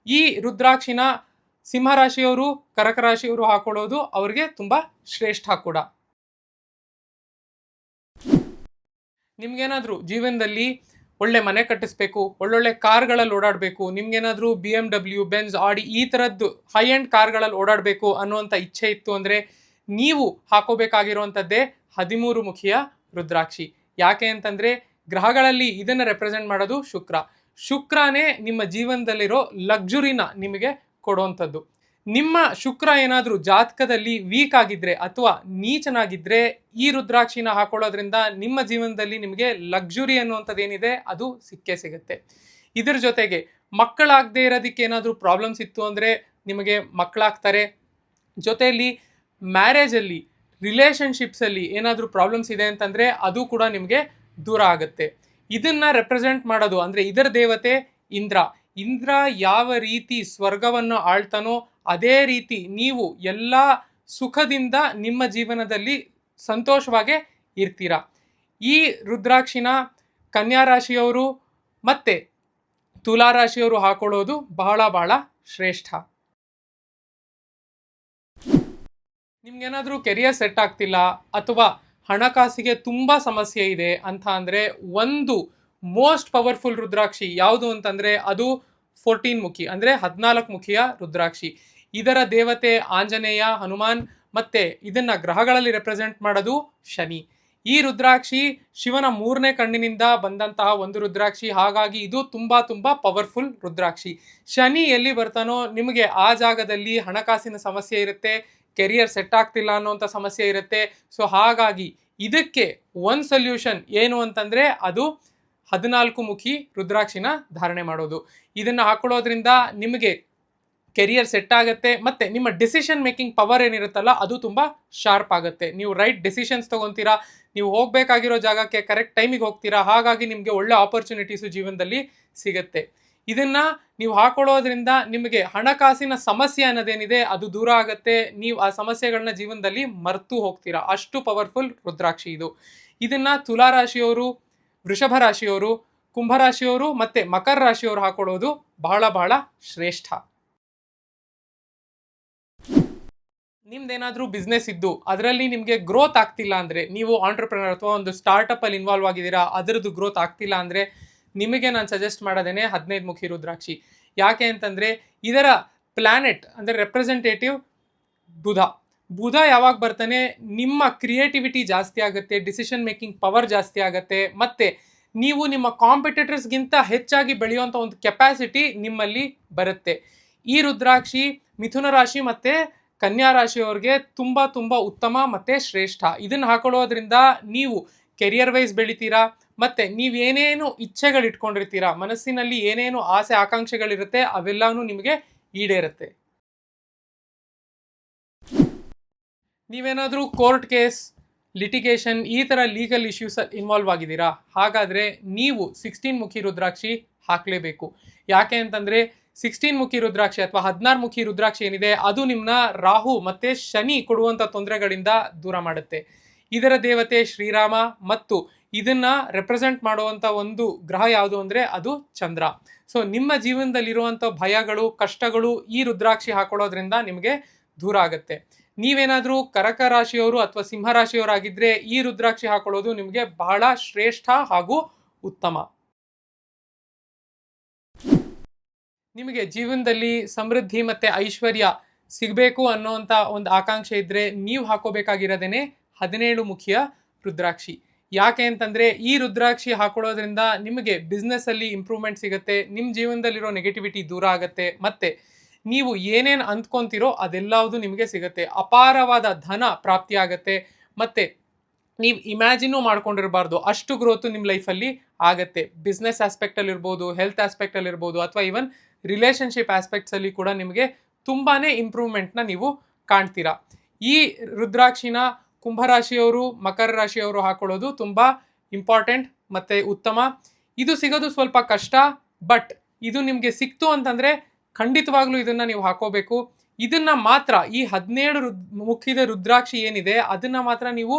ಈ ರುದ್ರಾಕ್ಷಿನ ಸಿಂಹರಾಶಿಯವರು, ಕರ್ಕ ರಾಶಿಯವರು ಹಾಕೊಳ್ಳೋದು ಅವರಿಗೆ ತುಂಬ ಶ್ರೇಷ್ಠ ಕೂಡ. ನಿಮ್ಗೇನಾದರೂ ಜೀವನದಲ್ಲಿ ಒಳ್ಳೆ ಮನೆ ಕಟ್ಟಿಸ್ಬೇಕು, ಒಳ್ಳೊಳ್ಳೆ ಕಾರ್ಗಳಲ್ಲಿ ಓಡಾಡಬೇಕು, ನಿಮ್ಗೇನಾದರೂ BMW, ಬೆನ್ಸ್, ಆಡಿ ಈ ಥರದ್ದು ಹೈ ಎಂಡ್ ಕಾರ್ಗಳಲ್ಲಿ ಓಡಾಡಬೇಕು ಅನ್ನುವಂಥ ಇಚ್ಛೆ ಇತ್ತು ಅಂದರೆ ನೀವು ಹಾಕೋಬೇಕಾಗಿರುವಂಥದ್ದೇ 13 ಮುಖಿಯ ರುದ್ರಾಕ್ಷಿ. ಯಾಕೆ ಅಂತಂದರೆ ಗ್ರಹಗಳಲ್ಲಿ ಇದನ್ನು ರೆಪ್ರೆಸೆಂಟ್ ಮಾಡೋದು ಶುಕ್ರನೇ ನಿಮ್ಮ ಜೀವನದಲ್ಲಿರೋ ಲಕ್ಸುರಿನ ನಿಮಗೆ ಕೊಡುವಂಥದ್ದು. ನಿಮ್ಮ ಶುಕ್ರ ಏನಾದರೂ ಜಾತಕದಲ್ಲಿ ವೀಕ್ ಆಗಿದ್ದರೆ ಅಥವಾ ನೀಚನಾಗಿದ್ದರೆ ಈ ರುದ್ರಾಕ್ಷಿನ ಹಾಕೊಳ್ಳೋದ್ರಿಂದ ನಿಮ್ಮ ಜೀವನದಲ್ಲಿ ನಿಮಗೆ ಲಕ್ಸುರಿ ಅನ್ನುವಂಥದ್ದು ಏನಿದೆ ಅದು ಸಿಕ್ಕೇ ಸಿಗುತ್ತೆ. ಇದರ ಜೊತೆಗೆ ಮಕ್ಕಳಾಗದೇ ಇರೋದಕ್ಕೆ ಏನಾದರೂ ಪ್ರಾಬ್ಲಮ್ಸ್ ಇತ್ತು ಅಂದರೆ ನಿಮಗೆ ಮಕ್ಕಳಾಗ್ತಾರೆ. ಜೊತೆಯಲ್ಲಿ ಮ್ಯಾರೇಜಲ್ಲಿ, ರಿಲೇಷನ್ಶಿಪ್ಸಲ್ಲಿ ಏನಾದರೂ ಪ್ರಾಬ್ಲಮ್ಸ್ ಇದೆ ಅಂತಂದರೆ ಅದು ಕೂಡ ನಿಮಗೆ ದೂರ ಆಗುತ್ತೆ. ಇದನ್ನು ರೆಪ್ರೆಸೆಂಟ್ ಮಾಡೋದು ಅಂದರೆ ಇದರ ದೇವತೆ ಇಂದ್ರ ಯಾವ ರೀತಿ ಸ್ವರ್ಗವನ್ನು ಆಳ್ತಾನೋ ಅದೇ ರೀತಿ ನೀವು ಎಲ್ಲ ಸುಖದಿಂದ ನಿಮ್ಮ ಜೀವನದಲ್ಲಿ ಸಂತೋಷವಾಗೇ ಇರ್ತೀರ. ಈ ರುದ್ರಾಕ್ಷಿನ ಕನ್ಯಾ ರಾಶಿಯವರು ಮತ್ತು ತುಲಾ ರಾಶಿಯವರು ಹಾಕೊಳ್ಳೋದು ಬಹಳ ಬಹಳ ಶ್ರೇಷ್ಠ. ನಿಮ್ಗೇನಾದರೂ ಕೆರಿಯರ್ ಸೆಟ್ ಆಗ್ತಿಲ್ಲ ಅಥವಾ ಹಣಕಾಸಿಗೆ ತುಂಬ ಸಮಸ್ಯೆ ಇದೆ ಅಂತ ಅಂದರೆ ಒಂದು ಮೋಸ್ಟ್ ಪವರ್ಫುಲ್ ರುದ್ರಾಕ್ಷಿ ಯಾವುದು ಅಂತಂದರೆ ಅದು 14 ಮುಖಿ ಅಂದರೆ 14 ಮುಖಿಯ ರುದ್ರಾಕ್ಷಿ. ಇದರ ದೇವತೆ ಆಂಜನೇಯ, ಹನುಮಾನ್, ಮತ್ತೆ ಇದನ್ನ ಗ್ರಹಗಳಲ್ಲಿ ರೆಪ್ರೆಸೆಂಟ್ ಮಾಡೋದು ಶನಿ. ಈ ರುದ್ರಾಕ್ಷಿ ಶಿವನ 3ನೇ ಕಣ್ಣಿನಿಂದ ಬಂದಂತಹ ಒಂದು ರುದ್ರಾಕ್ಷಿ. ಹಾಗಾಗಿ ಇದು ತುಂಬಾ ತುಂಬಾ ಪವರ್ಫುಲ್ ರುದ್ರಾಕ್ಷಿ. ಶನಿ ಎಲ್ಲಿ ಬರ್ತಾನೋ ನಿಮಗೆ ಆ ಜಾಗದಲ್ಲಿ ಹಣಕಾಸಿನ ಸಮಸ್ಯೆ ಇರುತ್ತೆ, ಕೆರಿಯರ್ ಸೆಟ್ ಆಗ್ತಿಲ್ಲ ಅನ್ನೋಂಥ ಸಮಸ್ಯೆ ಇರುತ್ತೆ. ಸೊ ಹಾಗಾಗಿ ಇದಕ್ಕೆ ಒಂದು ಸೊಲ್ಯೂಷನ್ ಏನು ಅಂತಂದ್ರೆ ಅದು 14 ಮುಖಿ ರುದ್ರಾಕ್ಷಿನ ಧಾರಣೆ ಮಾಡೋದು. ಇದನ್ನ ಹಾಕೊಳ್ಳೋದ್ರಿಂದ ನಿಮಗೆ ಕೆರಿಯರ್ ಸೆಟ್ ಆಗುತ್ತೆ, ಮತ್ತೆ ನಿಮ್ಮ ಡಿಸಿಷನ್ ಮೇಕಿಂಗ್ ಪವರ್ ಏನಿರುತ್ತಲ್ಲ ಅದು ತುಂಬ ಶಾರ್ಪ್ ಆಗುತ್ತೆ. ನೀವು ರೈಟ್ ಡಿಸಿಷನ್ಸ್ ತಗೊಂತೀರಾ, ನೀವು ಹೋಗಬೇಕಾಗಿರೋ ಜಾಗಕ್ಕೆ ಕರೆಕ್ಟ್ ಟೈಮಿಗೆ ಹೋಗ್ತೀರಾ. ಹಾಗಾಗಿ ನಿಮಗೆ ಒಳ್ಳೆ ಆಪರ್ಚುನಿಟೀಸು ಜೀವನದಲ್ಲಿ ಸಿಗುತ್ತೆ. ಇದನ್ನ ನೀವು ಹಾಕೊಳ್ಳೋದ್ರಿಂದ ನಿಮಗೆ ಹಣಕಾಸಿನ ಸಮಸ್ಯೆ ಅನ್ನೋದೇನಿದೆ ಅದು ದೂರ ಆಗುತ್ತೆ. ನೀವು ಆ ಸಮಸ್ಯೆಗಳನ್ನ ಜೀವನದಲ್ಲಿ ಮರೆತು ಹೋಗ್ತೀರಾ. ಅಷ್ಟು ಪವರ್ಫುಲ್ ರುದ್ರಾಕ್ಷಿ ಇದು. ಇದನ್ನ ತುಲಾ ರಾಶಿಯವರು, ವೃಷಭ ರಾಶಿಯವರು, ಕುಂಭರಾಶಿಯವರು ಮತ್ತೆ ಮಕರ ರಾಶಿಯವರು ಹಾಕೊಳ್ಳೋದು ಬಹಳ ಬಹಳ ಶ್ರೇಷ್ಠ. ನಿಮ್ದೇನಾದ್ರೂ ಬಿಸ್ನೆಸ್ ಇದ್ದು ಅದರಲ್ಲಿ ನಿಮಗೆ ಗ್ರೋತ್ ಆಗ್ತಿಲ್ಲ ಅಂದ್ರೆ, ನೀವು ಆಂಟ್ರಪ್ರಿನರ್ ಅಥವಾ ಒಂದು ಸ್ಟಾರ್ಟಪ್ ಅಲ್ಲಿ ಇನ್ವಾಲ್ವ್ ಆಗಿದ್ದೀರಾ, ಅದರದ್ದು ಗ್ರೋತ್ ಆಗ್ತಿಲ್ಲ ಅಂದ್ರೆ ನಿಮಗೆ ನಾನು ಸಜೆಸ್ಟ್ ಮಾಡೋದೇನೆ 15 ಮುಖಿ ರುದ್ರಾಕ್ಷಿ. ಯಾಕೆ ಅಂತಂದ್ರೆ ಇದರ ಪ್ಲಾನೆಟ್ ಅಂದ್ರೆ ರೆಪ್ರೆಸೆಂಟೇಟಿವ್ ಬುಧ. ಬುಧ ಯಾವಾಗ ಬರ್ತಾನೆ ನಿಮ್ಮ ಕ್ರಿಯೇಟಿವಿಟಿ ಜಾಸ್ತಿ ಆಗುತ್ತೆ, ಡಿಸಿಷನ್ ಮೇಕಿಂಗ್ ಪವರ್ ಜಾಸ್ತಿ ಆಗುತ್ತೆ, ಮತ್ತೆ ನೀವು ನಿಮ್ಮ ಕಾಂಪಿಟೇಟರ್ಸ್ಗಿಂತ ಹೆಚ್ಚಾಗಿ ಬೆಳೆಯುವಂಥ ಒಂದು ಕೆಪಾಸಿಟಿ ನಿಮ್ಮಲ್ಲಿ ಬರುತ್ತೆ. ಈ ರುದ್ರಾಕ್ಷಿ ಮಿಥುನ ರಾಶಿ ಮತ್ತೆ ಕನ್ಯಾ ರಾಶಿಯವರಿಗೆ ತುಂಬ ತುಂಬ ಉತ್ತಮ ಮತ್ತೆ ಶ್ರೇಷ್ಠ. ಇದನ್ನ ಹಾಕೊಳ್ಳೋದ್ರಿಂದ ನೀವು ಕೆರಿಯರ್ ವೈಸ್ ಬೆಳಿತೀರಾ, ಮತ್ತೆ ನೀವೇನೇನು ಇಚ್ಛೆಗಳು ಇಟ್ಕೊಂಡಿರ್ತೀರಾ, ಮನಸ್ಸಿನಲ್ಲಿ ಏನೇನು ಆಸೆ ಆಕಾಂಕ್ಷೆಗಳಿರುತ್ತೆ ಅವೆಲ್ಲವೂ ನಿಮಗೆ ಈಡೇರುತ್ತೆ. ನೀವೇನಾದರೂ ಕೋರ್ಟ್ ಕೇಸ್, ಲಿಟಿಗೇಷನ್ ಈ ಥರ ಲೀಗಲ್ ಇಶ್ಯೂಸ್ ಇನ್ವಾಲ್ವ್ ಆಗಿದ್ದೀರಾ, ಹಾಗಾದರೆ ನೀವು 16 ಮುಖಿ ರುದ್ರಾಕ್ಷಿ ಹಾಕಲೇಬೇಕು. ಯಾಕೆ ಅಂತಂದರೆ 16 ಮುಖಿ ರುದ್ರಾಕ್ಷಿ ಅಥವಾ 16 ಮುಖಿ ರುದ್ರಾಕ್ಷಿ ಏನಿದೆ ಅದು ನಿಮ್ಮನ್ನ ರಾಹು ಮತ್ತು ಶನಿ ಕೊಡುವಂಥ ತೊಂದರೆಗಳಿಂದ ದೂರ ಮಾಡುತ್ತೆ. ಇದರ ದೇವತೆ ಶ್ರೀರಾಮ ಮತ್ತು ಇದನ್ನು ರೆಪ್ರೆಸೆಂಟ್ ಮಾಡುವಂಥ ಒಂದು ಗ್ರಹ ಯಾವುದು ಅಂದರೆ ಅದು ಚಂದ್ರ. ಸೊ ನಿಮ್ಮ ಜೀವನದಲ್ಲಿರುವಂಥ ಭಯಗಳು, ಕಷ್ಟಗಳು ಈ ರುದ್ರಾಕ್ಷಿ ಹಾಕೊಳ್ಳೋದ್ರಿಂದ ನಿಮಗೆ ದೂರ ಆಗುತ್ತೆ. ನೀವೇನಾದರೂ ಕರಕ ರಾಶಿಯವರು ಅಥವಾ ಸಿಂಹ ರಾಶಿಯವರಾಗಿದ್ದರೆ ಈ ರುದ್ರಾಕ್ಷಿ ಹಾಕೊಳ್ಳೋದು ನಿಮಗೆ ಬಹಳ ಶ್ರೇಷ್ಠ ಹಾಗೂ ಉತ್ತಮ. ನಿಮಗೆ ಜೀವನದಲ್ಲಿ ಸಮೃದ್ಧಿ ಮತ್ತು ಐಶ್ವರ್ಯ ಸಿಗಬೇಕು ಅನ್ನೋಂಥ ಒಂದು ಆಕಾಂಕ್ಷೆ ಇದ್ದರೆ ನೀವು ಹಾಕೋಬೇಕಾಗಿರೋದೇನೆ 17 ಮುಖಿಯ ರುದ್ರಾಕ್ಷಿ. ಯಾಕೆ ಅಂತಂದರೆ ಈ ರುದ್ರಾಕ್ಷಿ ಹಾಕೊಳ್ಳೋದ್ರಿಂದ ನಿಮಗೆ ಬಿಸ್ನೆಸ್ಸಲ್ಲಿ ಇಂಪ್ರೂವ್ಮೆಂಟ್ ಸಿಗುತ್ತೆ, ನಿಮ್ಮ ಜೀವನದಲ್ಲಿರೋ ನೆಗೆಟಿವಿಟಿ ದೂರ ಆಗುತ್ತೆ, ಮತ್ತು ನೀವು ಏನೇನು ಅಂದ್ಕೊತೀರೋ ಅದೆಲ್ಲವುದು ನಿಮಗೆ ಸಿಗುತ್ತೆ. ಅಪಾರವಾದ ಧನ ಪ್ರಾಪ್ತಿಯಾಗತ್ತೆ, ಮತ್ತು ನೀವು ಇಮ್ಯಾಜಿನೂ ಮಾಡ್ಕೊಂಡಿರಬಾರ್ದು ಅಷ್ಟು ಗ್ರೋತು ನಿಮ್ಮ ಲೈಫಲ್ಲಿ ಆಗುತ್ತೆ. ಬಿಸ್ನೆಸ್ ಆಸ್ಪೆಕ್ಟಲ್ಲಿ ಇರ್ಬೋದು, ಹೆಲ್ತ್ ಆಸ್ಪೆಕ್ಟಲ್ಲಿ ಇರ್ಬೋದು, ಅಥವಾ ಈವನ್ ರಿಲೇಷನ್ಶಿಪ್ ಆಸ್ಪೆಕ್ಟ್ಸಲ್ಲಿ ಕೂಡ ನಿಮಗೆ ತುಂಬಾ ಇಂಪ್ರೂವ್ಮೆಂಟ್ನ ನೀವು ಕಾಣ್ತೀರಾ. ಈ ರುದ್ರಾಕ್ಷಿನ ಕುಂಭರಾಶಿಯವರು, ಮಕರ ರಾಶಿಯವರು ಹಾಕೊಳ್ಳೋದು ತುಂಬ ಇಂಪಾರ್ಟೆಂಟ್ ಮತ್ತು ಉತ್ತಮ. ಇದು ಸಿಗೋದು ಸ್ವಲ್ಪ ಕಷ್ಟ, ಬಟ್ ಇದು ನಿಮಗೆ ಸಿಕ್ತು ಅಂತಂದರೆ ಖಂಡಿತವಾಗ್ಲೂ ಇದನ್ನು ನೀವು ಹಾಕೋಬೇಕು. ಇದನ್ನು ಮಾತ್ರ ಈ 17 ಮುಖಿದ ರುದ್ರಾಕ್ಷಿ ಏನಿದೆ ಅದನ್ನು ಮಾತ್ರ ನೀವು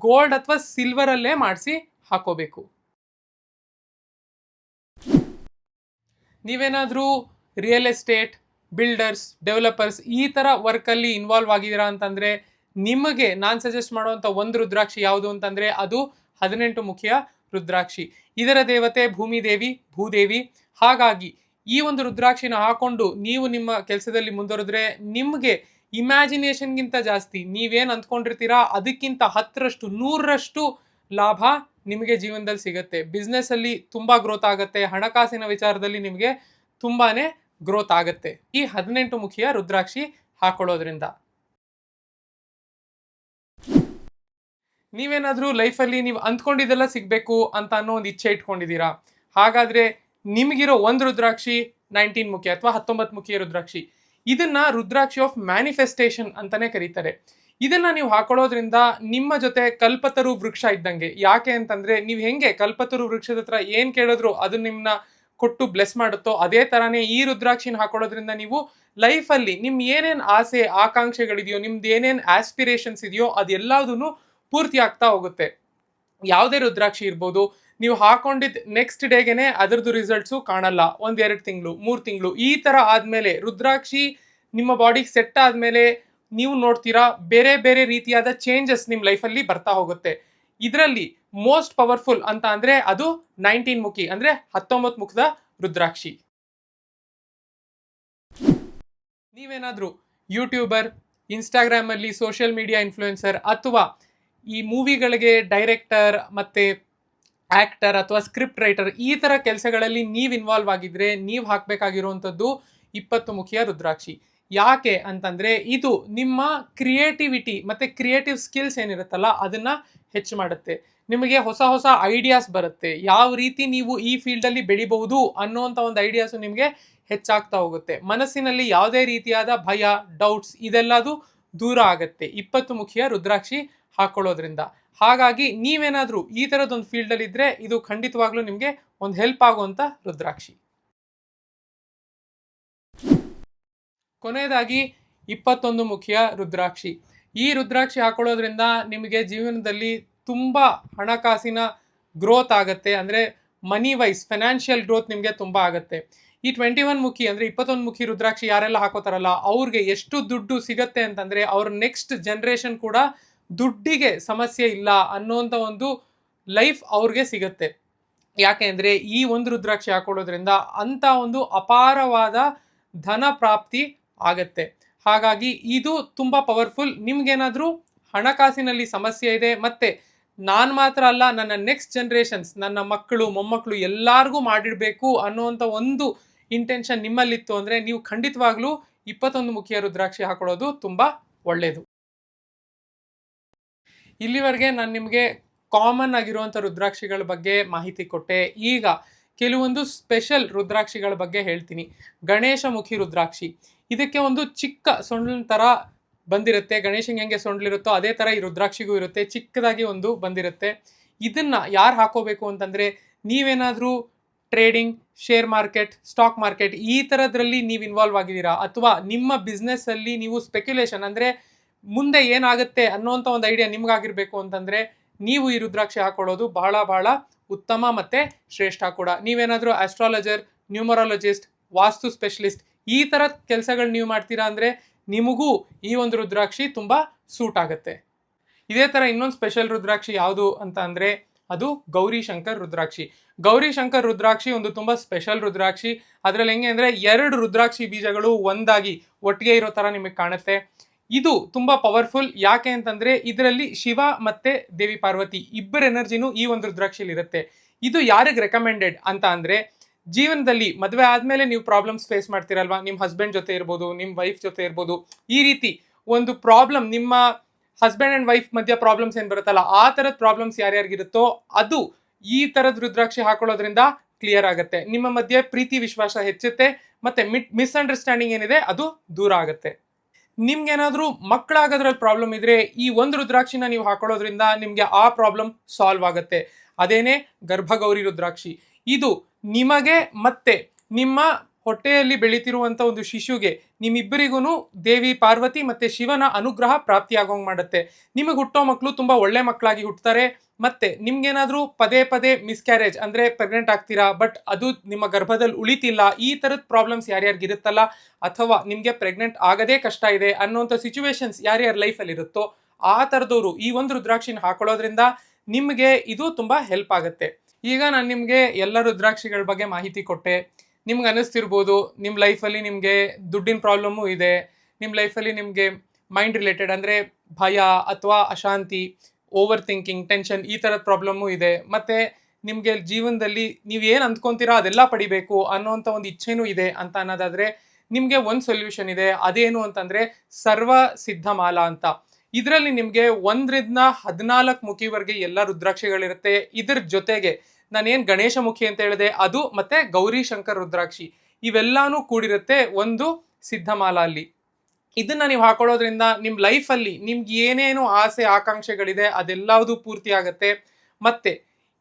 ಗೋಲ್ಡ್ ಅಥವಾ ಸಿಲ್ವರಲ್ಲೇ ಮಾಡಿಸಿ ಹಾಕೋಬೇಕು. ನೀವೇನಾದರೂ ರಿಯಲ್ ಎಸ್ಟೇಟ್, ಬಿಲ್ಡರ್ಸ್, ಡೆವಲಪರ್ಸ್ ಈ ಥರ ವರ್ಕಲ್ಲಿ ಇನ್ವಾಲ್ವ್ ಆಗಿದ್ದೀರಾ ಅಂತಂದರೆ ನಿಮಗೆ ನಾನು ಸಜೆಸ್ಟ್ ಮಾಡುವಂಥ ಒಂದು ರುದ್ರಾಕ್ಷಿ ಯಾವುದು ಅಂತಂದರೆ ಅದು 18 ಮುಖಿಯ ರುದ್ರಾಕ್ಷಿ. ಇದರ ದೇವತೆ ಭೂಮಿದೇವಿ, ಭೂದೇವಿ. ಹಾಗಾಗಿ ಈ ಒಂದು ರುದ್ರಾಕ್ಷಿನ ಹಾಕೊಂಡು ನೀವು ನಿಮ್ಮ ಕೆಲಸದಲ್ಲಿ ಮುಂದುವರೆದ್ರೆ ನಿಮಗೆ ಇಮ್ಯಾಜಿನೇಷನ್ಗಿಂತ ಜಾಸ್ತಿ ನೀವೇನು ಅಂದ್ಕೊಂಡಿರ್ತೀರಾ ಅದಕ್ಕಿಂತ 10ರಷ್ಟು 100ರಷ್ಟು ಲಾಭ ನಿಮಗೆ ಜೀವನದಲ್ಲಿ ಸಿಗುತ್ತೆ. ಬಿಸ್ನೆಸ್ಸಲ್ಲಿ ತುಂಬ ಗ್ರೋತ್ ಆಗುತ್ತೆ, ಹಣಕಾಸಿನ ವಿಚಾರದಲ್ಲಿ ನಿಮಗೆ ತುಂಬಾ ಗ್ರೋತ್ ಆಗುತ್ತೆ ಈ 18 ಮುಖಿಯ ರುದ್ರಾಕ್ಷಿ ಹಾಕೊಳ್ಳೋದ್ರಿಂದ. ನೀವೇನಾದರೂ ಲೈಫಲ್ಲಿ ನೀವು ಅಂದ್ಕೊಂಡಿದ್ದೆಲ್ಲ ಸಿಗಬೇಕು ಅಂತ ಅನ್ನೋ ಒಂದು ಇಚ್ಛೆ ಇಟ್ಕೊಂಡಿದ್ದೀರಾ, ಹಾಗಾದರೆ ನಿಮಗಿರೋ ಒಂದು ರುದ್ರಾಕ್ಷಿ 19 ಮುಖಿ ಅಥವಾ 19 ಮುಖಿಯ ರುದ್ರಾಕ್ಷಿ. ಇದನ್ನ ರುದ್ರಾಕ್ಷಿ ಆಫ್ ಮ್ಯಾನಿಫೆಸ್ಟೇಷನ್ ಅಂತಾನೆ ಕರೀತಾರೆ. ಇದನ್ನ ನೀವು ಹಾಕೊಳ್ಳೋದ್ರಿಂದ ನಿಮ್ಮ ಜೊತೆ ಕಲ್ಪತರು ವೃಕ್ಷ ಇದ್ದಂಗೆ. ಯಾಕೆ ಅಂತಂದ್ರೆ ನೀವು ಹೆಂಗೆ ಕಲ್ಪತರು ವೃಕ್ಷದ ಹತ್ರ ಏನ್ ಕೇಳಿದ್ರು ಅದು ನಿಮ್ಮನ್ನ ಕೊಟ್ಟು ಬ್ಲೆಸ್ ಮಾಡುತ್ತೋ, ಅದೇ ತರಾನೇ ಈ ರುದ್ರಾಕ್ಷಿನ ಹಾಕೊಳ್ಳೋದ್ರಿಂದ ನೀವು ಲೈಫಲ್ಲಿ ನಿಮ್ ಏನೇನ್ ಆಸೆ ಆಕಾಂಕ್ಷೆಗಳಿದೆಯೋ, ನಿಮ್ದು ಏನೇನ್ ಆಸ್ಪಿರೇಷನ್ಸ್ ಇದೆಯೋ ಅದೆಲ್ಲದೂ ಪೂರ್ತಿ ಆಗ್ತಾ ಹೋಗುತ್ತೆ. ಯಾವುದೇ ರುದ್ರಾಕ್ಷಿ ಇರ್ಬೋದು, ನೀವು ಹಾಕೊಂಡಿದ್ದ ನೆಕ್ಸ್ಟ್ ಡೇಗೆನೆ ಅದರದ್ದು ರಿಸಲ್ಟ್ಸು ಕಾಣಲ್ಲ. 1-2 ತಿಂಗಳು 3 ತಿಂಗಳು ಈ ಥರ ಆದಮೇಲೆ ರುದ್ರಾಕ್ಷಿ ನಿಮ್ಮ ಬಾಡಿಗೆ ಸೆಟ್ ಆದಮೇಲೆ ನೀವು ನೋಡ್ತೀರಾ ಬೇರೆ ಬೇರೆ ರೀತಿಯಾದ ಚೇಂಜಸ್ ನಿಮ್ಮ ಲೈಫಲ್ಲಿ ಬರ್ತಾ ಹೋಗುತ್ತೆ. ಇದರಲ್ಲಿ ಮೋಸ್ಟ್ ಪವರ್ಫುಲ್ ಅಂತ ಅಂದ್ರೆ ಅದು 19 ಮುಖಿ ಅಂದ್ರೆ 19 ಮುಖದ ರುದ್ರಾಕ್ಷಿ. ನೀವೇನಾದ್ರೂ ಯೂಟ್ಯೂಬರ್, ಇನ್ಸ್ಟಾಗ್ರಾಮ್ ಅಲ್ಲಿ ಸೋಷಿಯಲ್ ಮೀಡಿಯಾ ಇನ್ಫ್ಲೂಯೆನ್ಸರ್ ಅಥವಾ ಈ ಮೂವಿಗಳಿಗೆ ಡೈರೆಕ್ಟರ್ ಮತ್ತೆ ಆಕ್ಟರ್ ಅಥವಾ ಸ್ಕ್ರಿಪ್ಟ್ ರೈಟರ್ ಈ ತರ ಕೆಲಸಗಳಲ್ಲಿ ನೀವು ಇನ್ವಾಲ್ವ್ ಆಗಿದ್ರೆ ನೀವು ಹಾಕಬೇಕಾಗಿರುವಂಥದ್ದು 20 ಮುಖಿಯ ರುದ್ರಾಕ್ಷಿ. ಯಾಕೆ ಅಂತಂದ್ರೆ ಇದು ನಿಮ್ಮ ಕ್ರಿಯೇಟಿವಿಟಿ ಮತ್ತೆ ಕ್ರಿಯೇಟಿವ್ ಸ್ಕಿಲ್ಸ್ ಏನಿರುತ್ತಲ್ಲ ಅದನ್ನ ಹೆಚ್ಚು ಮಾಡುತ್ತೆ. ನಿಮಗೆ ಹೊಸ ಹೊಸ ಐಡಿಯಾಸ್ ಬರುತ್ತೆ. ಯಾವ ರೀತಿ ನೀವು ಈ ಫೀಲ್ಡ್ ಅಲ್ಲಿ ಬೆಳಿಬಹುದು ಅನ್ನೋಂಥ ಒಂದು ಐಡಿಯಾಸ್ ನಿಮಗೆ ಹೆಚ್ಚಾಗ್ತಾ ಹೋಗುತ್ತೆ. ಮನಸ್ಸಿನಲ್ಲಿ ಯಾವುದೇ ರೀತಿಯಾದ ಭಯ, ಡೌಟ್ಸ್ ಇದೆಲ್ಲದು ದೂರ ಆಗುತ್ತೆ 20 ಮುಖಿಯ ರುದ್ರಾಕ್ಷಿ ಹಾಕೊಳ್ಳೋದ್ರಿಂದ. ಹಾಗಾಗಿ ನೀವೇನಾದ್ರೂ ಈ ತರದೊಂದು ಫೀಲ್ಡ್ ಅಲ್ಲಿ ಇದ್ರೆ ಇದು ಖಂಡಿತವಾಗ್ಲೂ ನಿಮ್ಗೆ ಒಂದು ಹೆಲ್ಪ್ ಆಗುವಂತ ರುದ್ರಾಕ್ಷಿ. ಕೊನೆಯದಾಗಿ 21 ಮುಖಿಯ ರುದ್ರಾಕ್ಷಿ. ಈ ರುದ್ರಾಕ್ಷಿ ಹಾಕೊಳ್ಳೋದ್ರಿಂದ ನಿಮಗೆ ಜೀವನದಲ್ಲಿ ತುಂಬಾ ಹಣಕಾಸಿನ ಗ್ರೋತ್ ಆಗುತ್ತೆ. ಅಂದ್ರೆ ಮನಿ ವೈಸ್ ಫೈನಾನ್ಷಿಯಲ್ ಗ್ರೋತ್ ನಿಮಗೆ ತುಂಬಾ ಆಗುತ್ತೆ. ಈ 21 ಮುಖಿ ಅಂದ್ರೆ 21 ಮುಖಿ ರುದ್ರಾಕ್ಷಿ ಯಾರೆಲ್ಲ ಹಾಕೋತಾರಲ್ಲ ಅವ್ರಿಗೆ ಎಷ್ಟು ದುಡ್ಡು ಸಿಗತ್ತೆ ಅಂತಂದ್ರೆ ಅವ್ರ ನೆಕ್ಸ್ಟ್ ಜನರೇಷನ್ ಕೂಡ ದುಡ್ಡಿಗೆ ಸಮಸ್ಯೆ ಇಲ್ಲ ಅನ್ನೋಂಥ ಒಂದು ಲೈಫ್ ಅವ್ರಿಗೆ ಸಿಗತ್ತೆ. ಯಾಕೆ ಅಂದ್ರೆ ಈ ಒಂದು ರುದ್ರಾಕ್ಷಿ ಹಾಕೊಳ್ಳೋದ್ರಿಂದ ಅಂತ ಒಂದು ಅಪಾರವಾದ ಧನ ಪ್ರಾಪ್ತಿ ಆಗತ್ತೆ. ಹಾಗಾಗಿ ಇದು ತುಂಬಾ ಪವರ್ಫುಲ್. ನಿಮ್ಗೇನಾದ್ರೂ ಹಣಕಾಸಿನಲ್ಲಿ ಸಮಸ್ಯೆ ಇದೆ ಮತ್ತೆ ನಾನ್ ಮಾತ್ರ ಅಲ್ಲ ನನ್ನ ನೆಕ್ಸ್ಟ್ ಜನರೇಷನ್ಸ್ ನನ್ನ ಮಕ್ಕಳು ಮೊಮ್ಮಕ್ಕಳು ಎಲ್ಲಾರ್ಗೂ ಮಾಡಿಡ್ಬೇಕು ಅನ್ನುವಂಥ ಒಂದು ಇಂಟೆನ್ಷನ್ ನಿಮ್ಮಲ್ಲಿತ್ತು ಅಂದ್ರೆ ನೀವು ಖಂಡಿತವಾಗ್ಲೂ 21 ಮುಖಿಯ ರುದ್ರಾಕ್ಷಿ ಹಾಕೊಳ್ಳೋದು ತುಂಬಾ ಒಳ್ಳೇದು. ಇಲ್ಲಿವರೆಗೆ ನಾನು ನಿಮಗೆ ಕಾಮನ್ ಆಗಿರುವಂಥ ರುದ್ರಾಕ್ಷಿಗಳ ಬಗ್ಗೆ ಮಾಹಿತಿ ಕೊಟ್ಟೆ. ಈಗ ಕೆಲವೊಂದು ಸ್ಪೆಷಲ್ ರುದ್ರಾಕ್ಷಿಗಳ ಬಗ್ಗೆ ಹೇಳ್ತೀನಿ. ಗಣೇಶ ಮುಖಿ ರುದ್ರಾಕ್ಷಿ. ಇದಕ್ಕೆ ಒಂದು ಚಿಕ್ಕ ಸೊಂಡಿನ ತರ ಬಂದಿರುತ್ತೆ. ಗಣೇಶಂಗೆ ಹೆಂಗೆ ಸೊಂಡ್ಲಿರುತ್ತೋ ಅದೇ ತರ ಈ ರುದ್ರಾಕ್ಷಿಗೂ ಇರುತ್ತೆ. ಚಿಕ್ಕದಾಗಿ ಒಂದು ಬಂದಿರುತ್ತೆ. ಇದನ್ನ ಯಾರು ಹಾಕೋಬೇಕು ಅಂತಂದ್ರೆ ನೀವೇನಾದ್ರೂ trading, share market, stock market ಈ ಥರದ್ರಲ್ಲಿ ನೀವು ಇನ್ವಾಲ್ವ್ ಆಗಿದ್ದೀರಾ ಅಥವಾ ನಿಮ್ಮ ಬಿಸ್ನೆಸ್ ಅಲ್ಲಿ ನೀವು ಸ್ಪೆಕ್ಯುಲೇಷನ್ ಅಂದ್ರೆ ಮುಂದೆ ಏನಾಗುತ್ತೆ ಅನ್ನೋಂಥ ಒಂದು ಐಡಿಯಾ ನಿಮ್ಗಾಗಿರ್ಬೇಕು ಅಂತಂದ್ರೆ ನೀವು ಈ ರುದ್ರಾಕ್ಷಿ ಹಾಕೊಳ್ಳೋದು ಬಹಳ ಬಹಳ ಉತ್ತಮ ಮತ್ತೆ ಶ್ರೇಷ್ಠ ಕೂಡ. ನೀವೇನಾದ್ರೂ ಆಸ್ಟ್ರಾಲಜರ್, ನ್ಯೂಮರಾಲಜಿಸ್ಟ್, ವಾಸ್ತು ಸ್ಪೆಷಲಿಸ್ಟ್ ಈ ಥರ ಕೆಲಸಗಳು ನೀವು ಮಾಡ್ತೀರಾ ಅಂದ್ರೆ ನಿಮಗೂ ಈ ಒಂದು ರುದ್ರಾಕ್ಷಿ ತುಂಬಾ ಸೂಟ್ ಆಗುತ್ತೆ. ಇದೇ ತರ ಇನ್ನೊಂದು ಸ್ಪೆಷಲ್ ರುದ್ರಾಕ್ಷಿ ಯಾವುದು ಅಂತ ಅಂದ್ರೆ ಅದು ಗೌರಿ ಶಂಕರ್ ರುದ್ರಾಕ್ಷಿ. ಗೌರಿ ಶಂಕರ್ ರುದ್ರಾಕ್ಷಿ ಒಂದು ತುಂಬಾ ಸ್ಪೆಷಲ್ ರುದ್ರಾಕ್ಷಿ. ಅದ್ರಲ್ಲಿ ಹೆಂಗೆ ಅಂದ್ರೆ 2 ರುದ್ರಾಕ್ಷಿ ಬೀಜಗಳು ಒಂದಾಗಿ ಒಟ್ಟಿಗೆ ಇರೋ ತರ ನಿಮಗೆ ಕಾಣುತ್ತೆ. ಇದು ತುಂಬಾ ಪವರ್ಫುಲ್. ಯಾಕೆ ಅಂತಂದ್ರೆ ಇದರಲ್ಲಿ ಶಿವ ಮತ್ತೆ ದೇವಿ ಪಾರ್ವತಿ ಇಬ್ಬರ ಎನರ್ಜಿನೂ ಈ ಒಂದು ರುದ್ರಾಕ್ಷಿಲಿ ಇರುತ್ತೆ. ಇದು ಯಾರಿಗೆ ರೆಕಮೆಂಡೆಡ್ ಅಂತ ಅಂದ್ರೆ ಜೀವನದಲ್ಲಿ ಮದುವೆ ಆದ್ಮೇಲೆ ನೀವು ಪ್ರಾಬ್ಲಮ್ಸ್ ಫೇಸ್ ಮಾಡ್ತೀರಲ್ವಾ, ನಿಮ್ಮ ಹಸ್ಬೆಂಡ್ ಜೊತೆ ಇರ್ಬೋದು, ನಿಮ್ಮ ವೈಫ್ ಜೊತೆ ಇರ್ಬೋದು, ಈ ರೀತಿ ಒಂದು ಪ್ರಾಬ್ಲಮ್ ನಿಮ್ಮ ಹಸ್ಬೆಂಡ್ ಅಂಡ್ ವೈಫ್ ಮಧ್ಯ ಪ್ರಾಬ್ಲಮ್ಸ್ ಏನ್ ಬರುತ್ತಲ್ಲ ಆ ತರದ ಪ್ರಾಬ್ಲಮ್ಸ್ ಯಾರ್ಯಾರಿಗಿರುತ್ತೋ ಅದು ಈ ತರದ ರುದ್ರಾಕ್ಷಿ ಹಾಕೊಳ್ಳೋದ್ರಿಂದ ಕ್ಲಿಯರ್ ಆಗುತ್ತೆ. ನಿಮ್ಮ ಮಧ್ಯೆ ಪ್ರೀತಿ ವಿಶ್ವಾಸ ಹೆಚ್ಚುತ್ತೆ ಮತ್ತೆ ಮಿಸ್ಅಂಡರ್ಸ್ಟ್ಯಾಂಡಿಂಗ್ ಏನಿದೆ ಅದು ದೂರ ಆಗುತ್ತೆ. ನಿಮ್ಗೇನಾದ್ರೂ ಮಕ್ಕಳಾಗೋದ್ರಲ್ಲಿ ಪ್ರಾಬ್ಲಮ್ ಇದ್ರೆ ಈ ಒಂದು ರುದ್ರಾಕ್ಷಿನ ನೀವು ಹಾಕೊಳ್ಳೋದ್ರಿಂದ ನಿಮ್ಗೆ ಆ ಪ್ರಾಬ್ಲಮ್ ಸಾಲ್ವ್ ಆಗುತ್ತೆ. ಅದೇನೇ ಗರ್ಭಗೌರಿ ರುದ್ರಾಕ್ಷಿ. ಇದು ನಿಮಗೆ ಮತ್ತೆ ನಿಮ್ಮ ಹೊಟ್ಟೆಯಲ್ಲಿ ಬೆಳೀತಿರುವಂತ ಒಂದು ಶಿಶುಗೆ ನಿಮ್ಮಿಬ್ಬರಿಗೂ ದೇವಿ ಪಾರ್ವತಿ ಮತ್ತೆ ಶಿವನ ಅನುಗ್ರಹ ಪ್ರಾಪ್ತಿಯಾಗೋಂಗ್ ಮಾಡುತ್ತೆ. ನಿಮಗೆ ಹುಟ್ಟೋ ಮಕ್ಕಳು ತುಂಬಾ ಒಳ್ಳೆ ಮಕ್ಕಳಾಗಿ ಹುಟ್ಟುತ್ತಾರೆ. ಮತ್ತೆ ನಿಮ್ಗೇನಾದ್ರೂ ಪದೇ ಪದೇ ಮಿಸ್ಕ್ಯಾರೇಜ್ ಅಂದ್ರೆ ಪ್ರೆಗ್ನೆಂಟ್ ಆಗ್ತೀರಾ ಬಟ್ ಅದು ನಿಮ್ಮ ಗರ್ಭದಲ್ಲಿ ಉಳಿತಿಲ್ಲ, ಈ ತರದ ಪ್ರಾಬ್ಲಮ್ಸ್ ಯಾರ್ಯಾರಿಗಿರುತ್ತಲ್ಲ ಅಥವಾ ನಿಮ್ಗೆ ಪ್ರೆಗ್ನೆಂಟ್ ಆಗದೇ ಕಷ್ಟ ಇದೆ ಅನ್ನೋಂಥ ಸಿಚುವೇಶನ್ಸ್ ಯಾರ್ಯಾರ ಲೈಫಲ್ಲಿ ಇರುತ್ತೋ ಆ ತರದವರು ಈ ಒಂದು ರುದ್ರಾಕ್ಷಿನ ಹಾಕೊಳ್ಳೋದ್ರಿಂದ ನಿಮಗೆ ಇದು ತುಂಬಾ ಹೆಲ್ಪ್ ಆಗುತ್ತೆ. ಈಗ ನಾನು ನಿಮಗೆ ಎಲ್ಲ ರುದ್ರಾಕ್ಷಿಗಳ ಬಗ್ಗೆ ಮಾಹಿತಿ ಕೊಟ್ಟೆ. ನಿಮ್ಗೆ ಅನಿಸ್ತಿರ್ಬೋದು ನಿಮ್ಮ ಲೈಫಲ್ಲಿ ನಿಮಗೆ ದುಡ್ಡಿನ ಪ್ರಾಬ್ಲಮ್ಮು ಇದೆ, ನಿಮ್ಮ ಲೈಫಲ್ಲಿ ನಿಮಗೆ ಮೈಂಡ್ ರಿಲೇಟೆಡ್ ಅಂದರೆ ಭಯ ಅಥವಾ ಅಶಾಂತಿ, ಓವರ್ ಥಿಂಕಿಂಗ್, ಟೆನ್ಷನ್ ಈ ಥರದ ಪ್ರಾಬ್ಲಮ್ಮು ಇದೆ. ಮತ್ತು ನಿಮಗೆ ಜೀವನದಲ್ಲಿ ನೀವು ಏನು ಅಂದ್ಕೊತೀರಾ ಅದೆಲ್ಲ ಪಡಿಬೇಕು ಅನ್ನೋಂಥ ಒಂದು ಇಚ್ಛೆನೂ ಇದೆ ಅಂತ ಅನ್ನೋದಾದರೆ ನಿಮಗೆ ಒಂದು ಸೊಲ್ಯೂಷನ್ ಇದೆ. ಅದೇನು ಅಂತಂದರೆ ಸರ್ವ ಸಿದ್ಧ ಮಾಲಾ ಅಂತ. ಇದರಲ್ಲಿ ನಿಮಗೆ 1ರಿಂದ 14 ಮುಖಿವರೆಗೆ ಎಲ್ಲ ರುದ್ರಾಕ್ಷಿಗಳಿರುತ್ತೆ. ಇದ್ರ ಜೊತೆಗೆ ನಾನೇನು ಗಣೇಶ ಮುಖಿ ಅಂತ ಹೇಳಿದೆ ಅದು ಮತ್ತೆ ಗೌರಿ ಶಂಕರ್ ರುದ್ರಾಕ್ಷಿ ಇವೆಲ್ಲಾನು ಕೂಡಿರುತ್ತೆ ಒಂದು ಸಿದ್ಧಮಾಲಾ ಅಲ್ಲಿ. ಇದನ್ನ ನೀವು ಹಾಕೊಳ್ಳೋದ್ರಿಂದ ನಿಮ್ಮ ಲೈಫಲ್ಲಿ ನಿಮ್ಗೆ ಏನೇನು ಆಸೆ ಆಕಾಂಕ್ಷೆಗಳಿದೆ ಅದೆಲ್ಲವುದು ಪೂರ್ತಿ ಆಗುತ್ತೆ. ಮತ್ತೆ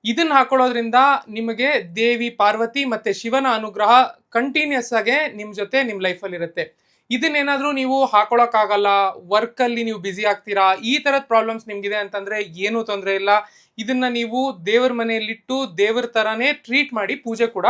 ಇದನ್ನ ಹಾಕೊಳ್ಳೋದ್ರಿಂದ ನಿಮಗೆ ದೇವಿ ಪಾರ್ವತಿ ಮತ್ತೆ ಶಿವನ ಅನುಗ್ರಹ ಕಂಟಿನ್ಯೂಸ್ ಆಗಿ ನಿಮ್ಮ ಜೊತೆ ನಿಮ್ಮ ಲೈಫಲ್ಲಿ ಇರುತ್ತೆ. ಇದನ್ನೇನಾದ್ರೂ ನೀವು ಹಾಕೊಳ್ಳೋಕ್ಕಾಗಲ್ಲ, ವರ್ಕಲ್ಲಿ ನೀವು ಬ್ಯುಸಿ ಆಗ್ತೀರಾ, ಈ ಥರದ ಪ್ರಾಬ್ಲಮ್ಸ್ ನಿಮ್ಗಿದೆ ಅಂತಂದ್ರೆ ಏನೂ ತೊಂದರೆ ಇಲ್ಲ. ಇದನ್ನ ನೀವು ದೇವರ ಮನೆಯಲ್ಲಿಟ್ಟು ದೇವರ ಥರನೇ ಟ್ರೀಟ್ ಮಾಡಿ ಪೂಜೆ ಕೂಡ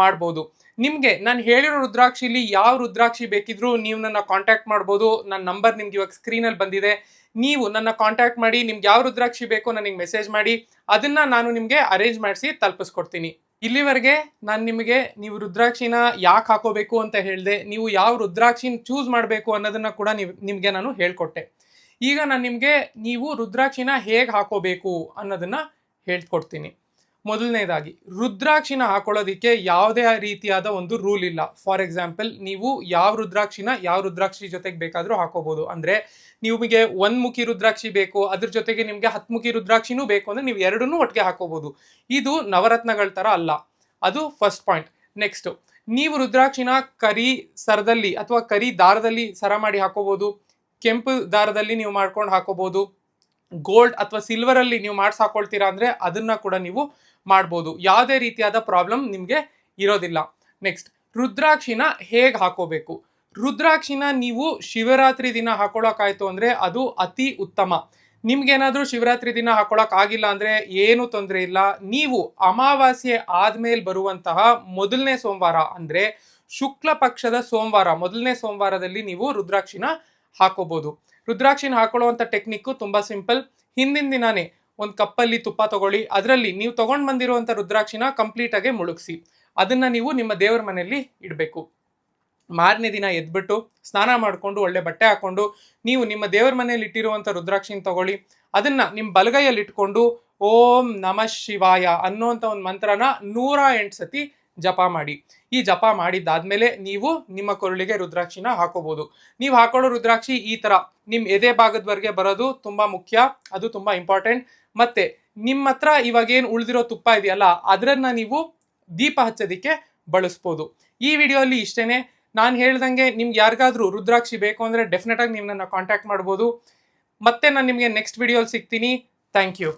ಮಾಡ್ಬೋದು. ನಿಮಗೆ ನಾನು ಹೇಳಿರೋ ರುದ್ರಾಕ್ಷಿಲಿ ಯಾವ ರುದ್ರಾಕ್ಷಿ ಬೇಕಿದ್ರೂ ನೀವು ನನ್ನ ಕಾಂಟ್ಯಾಕ್ಟ್ ಮಾಡ್ಬೋದು. ನನ್ನ ನಂಬರ್ ನಿಮ್ಗೆ ಇವಾಗ ಸ್ಕ್ರೀನಲ್ಲಿ ಬಂದಿದೆ. ನೀವು ನನ್ನ ಕಾಂಟ್ಯಾಕ್ಟ್ ಮಾಡಿ, ನಿಮ್ಗೆ ಯಾವ ರುದ್ರಾಕ್ಷಿ ಬೇಕೋ ನನಗೆ ಮೆಸೇಜ್ ಮಾಡಿ, ಅದನ್ನ ನಾನು ನಿಮಗೆ ಅರೇಂಜ್ ಮಾಡಿಸಿ ತಲುಪಿಸ್ಕೊಡ್ತೀನಿ. ಇಲ್ಲಿವರೆಗೆ ನಾನು ನಿಮಗೆ ನೀವು ರುದ್ರಾಕ್ಷಿನ ಯಾಕೆ ಹಾಕೋಬೇಕು ಅಂತ ಹೇಳಿದೆ, ನೀವು ಯಾವ ರುದ್ರಾಕ್ಷಿನ ಚೂಸ್ ಮಾಡಬೇಕು ಅನ್ನೋದನ್ನ ಕೂಡ ನಿಮಗೆ ನಾನು ಹೇಳ್ಕೊಟ್ಟೆ. ಈಗ ನಾನು ನಿಮಗೆ ನೀವು ರುದ್ರಾಕ್ಷಿನ ಹೇಗೆ ಹಾಕೋಬೇಕು ಅನ್ನೋದನ್ನ ಹೇಳ್ಕೊಡ್ತೀನಿ. ಮೊದಲನೇದಾಗಿ, ರುದ್ರಾಕ್ಷಿನ ಹಾಕೊಳ್ಳೋದಿಕ್ಕೆ ಯಾವುದೇ ರೀತಿಯಾದ ಒಂದು ರೂಲ್ ಇಲ್ಲ. ಫಾರ್ ಎಕ್ಸಾಂಪಲ್, ನೀವು ಯಾವ ರುದ್ರಾಕ್ಷಿ ಜೊತೆಗೆ ಬೇಕಾದರೂ ಹಾಕೋಬಹುದು. ಅಂದ್ರೆ ನಿಮಗೆ ಒಂದ್ಮುಖಿ ರುದ್ರಾಕ್ಷಿ ಬೇಕು, ಅದ್ರ ಜೊತೆಗೆ ನಿಮ್ಗೆ 10 ಮುಖಿ ರುದ್ರಾಕ್ಷಿನೂ ಬೇಕು ಅಂದ್ರೆ ನೀವು ಎರಡನ್ನೂ ಒಟ್ಟಿಗೆ ಹಾಕೋಬಹುದು. ಇದು ನವರತ್ನಗಳ ತರ ಅಲ್ಲ. ಅದು ಫಸ್ಟ್ ಪಾಯಿಂಟ್. ನೆಕ್ಸ್ಟ್, ನೀವು ರುದ್ರಾಕ್ಷಿನ ಕರಿ ಸರದಲ್ಲಿ ಅಥವಾ ಕರಿ ದಾರದಲ್ಲಿ ಸರ ಮಾಡಿ ಹಾಕೋಬಹುದು. ಕೆಂಪು ದಾರದಲ್ಲಿ ನೀವು ಮಾಡ್ಕೊಂಡು ಹಾಕೋಬಹುದು. ಗೋಲ್ಡ್ ಅಥವಾ ಸಿಲ್ವರ್ ಅಲ್ಲಿ ನೀವು ಮಾಡ್ಸಿ ಹಾಕೊಳ್ತೀರಾ ಅಂದ್ರೆ ಅದನ್ನ ಕೂಡ ನೀವು ಮಾಡ್ಬೋದು. ಯಾವುದೇ ರೀತಿಯಾದ ಪ್ರಾಬ್ಲಮ್ ನಿಮ್ಗೆ ಇರೋದಿಲ್ಲ. ನೆಕ್ಸ್ಟ್, ರುದ್ರಾಕ್ಷಿನ ಹೇಗೆ ಹಾಕೋಬೇಕು. ರುದ್ರಾಕ್ಷಿನ ನೀವು ಶಿವರಾತ್ರಿ ದಿನ ಹಾಕೊಳ್ಳೋಕಾಯ್ತು ಅಂದ್ರೆ ಅದು ಅತಿ ಉತ್ತಮ. ನಿಮ್ಗೇನಾದ್ರೂ ಶಿವರಾತ್ರಿ ದಿನ ಹಾಕೊಳಕ್ ಆಗಿಲ್ಲ ಅಂದ್ರೆ ಏನು ತೊಂದರೆ ಇಲ್ಲ. ನೀವು ಅಮಾವಾಸ್ಯೆ ಆದ್ಮೇಲೆ ಬರುವಂತಹ ಮೊದಲನೇ ಸೋಮವಾರ ಅಂದ್ರೆ ಶುಕ್ಲ ಪಕ್ಷದ ಸೋಮವಾರ, ಮೊದಲನೇ ಸೋಮವಾರದಲ್ಲಿ ನೀವು ರುದ್ರಾಕ್ಷಿನ ಹಾಕೋಬಹುದು. ರುದ್ರಾಕ್ಷಿನ ಹಾಕೊಳ್ಳುವಂತ ಟೆಕ್ನಿಕ್ ತುಂಬಾ ಸಿಂಪಲ್. ಹಿಂದಿನ ದಿನಾನೇ ಒಂದು ಕಪ್ಪಲ್ಲಿ ತುಪ್ಪ ತಗೊಳ್ಳಿ, ಅದರಲ್ಲಿ ನೀವು ತಗೊಂಡ್ ಬಂದಿರುವಂತ ರುದ್ರಾಕ್ಷಿನ ಕಂಪ್ಲೀಟ್ ಆಗಿ ಮುಳುಗಿಸಿ, ಅದನ್ನ ನೀವು ನಿಮ್ಮ ದೇವರ ಮನೆಯಲ್ಲಿ ಇಡಬೇಕು. ಮಾರನೇ ದಿನ ಎದ್ಬಿಟ್ಟು ಸ್ನಾನ ಮಾಡಿಕೊಂಡು ಒಳ್ಳೆ ಬಟ್ಟೆ ಹಾಕೊಂಡು ನೀವು ನಿಮ್ಮ ದೇವರ ಮನೆಯಲ್ಲಿ ಇಟ್ಟಿರುವಂಥ ರುದ್ರಾಕ್ಷಿನ ತಗೊಳ್ಳಿ, ಅದನ್ನ ನಿಮ್ಮ ಬಲಗೈಯಲ್ಲಿ ಇಟ್ಕೊಂಡು ಓಂ ನಮಃ ಶಿವಾಯ ಅನ್ನೋಂಥ ಒಂದು ಮಂತ್ರನ 108 ಸತಿ ಜಪ ಮಾಡಿ. ಈ ಜಪ ಮಾಡಿದ್ದಾದ್ಮೇಲೆ ನೀವು ನಿಮ್ಮ ಕೊರಳಿಗೆ ರುದ್ರಾಕ್ಷಿನ ಹಾಕೋಬಹುದು. ನೀವು ಹಾಕೊಳ್ಳೋ ರುದ್ರಾಕ್ಷಿ ಈ ತರ ನಿಮ್ಮ ಎದೆ ಭಾಗದವರೆಗೆ ಬರೋದು ತುಂಬಾ ಮುಖ್ಯ, ಅದು ತುಂಬಾ ಇಂಪಾರ್ಟೆಂಟ್. ಮತ್ತೆ ನಿಮ್ಮ ಹತ್ರ ಇವಾಗ ಏನು ಉಳಿದಿರೋ ತುಪ್ಪ ಇದೆಯಲ್ಲ ಅದನ್ನ ನೀವು ದೀಪ ಹಚ್ಚೋದಿಕ್ಕೆ ಬಳಸ್ಬೋದು. ಈ ವಿಡಿಯೋಲಿ ಇಷ್ಟೇನೆ. ನಾನು ಹೇಳ್ದಂಗೆ ನಿಮ್ಗೆ ಯಾರಿಗಾದ್ರೂ ರುದ್ರಾಕ್ಷಿ ಬೇಕು ಅಂದರೆ ಡೆಫಿನೆಟ್ ಆಗಿ ನೀವು ನನ್ನ ಕಾಂಟ್ಯಾಕ್ಟ್ ಮಾಡ್ಬೋದು. ಮತ್ತೆ ನಾನು ನಿಮಗೆ ನೆಕ್ಸ್ಟ್ ವಿಡಿಯೋಲಿ ಸಿಗ್ತೀನಿ. Thank you.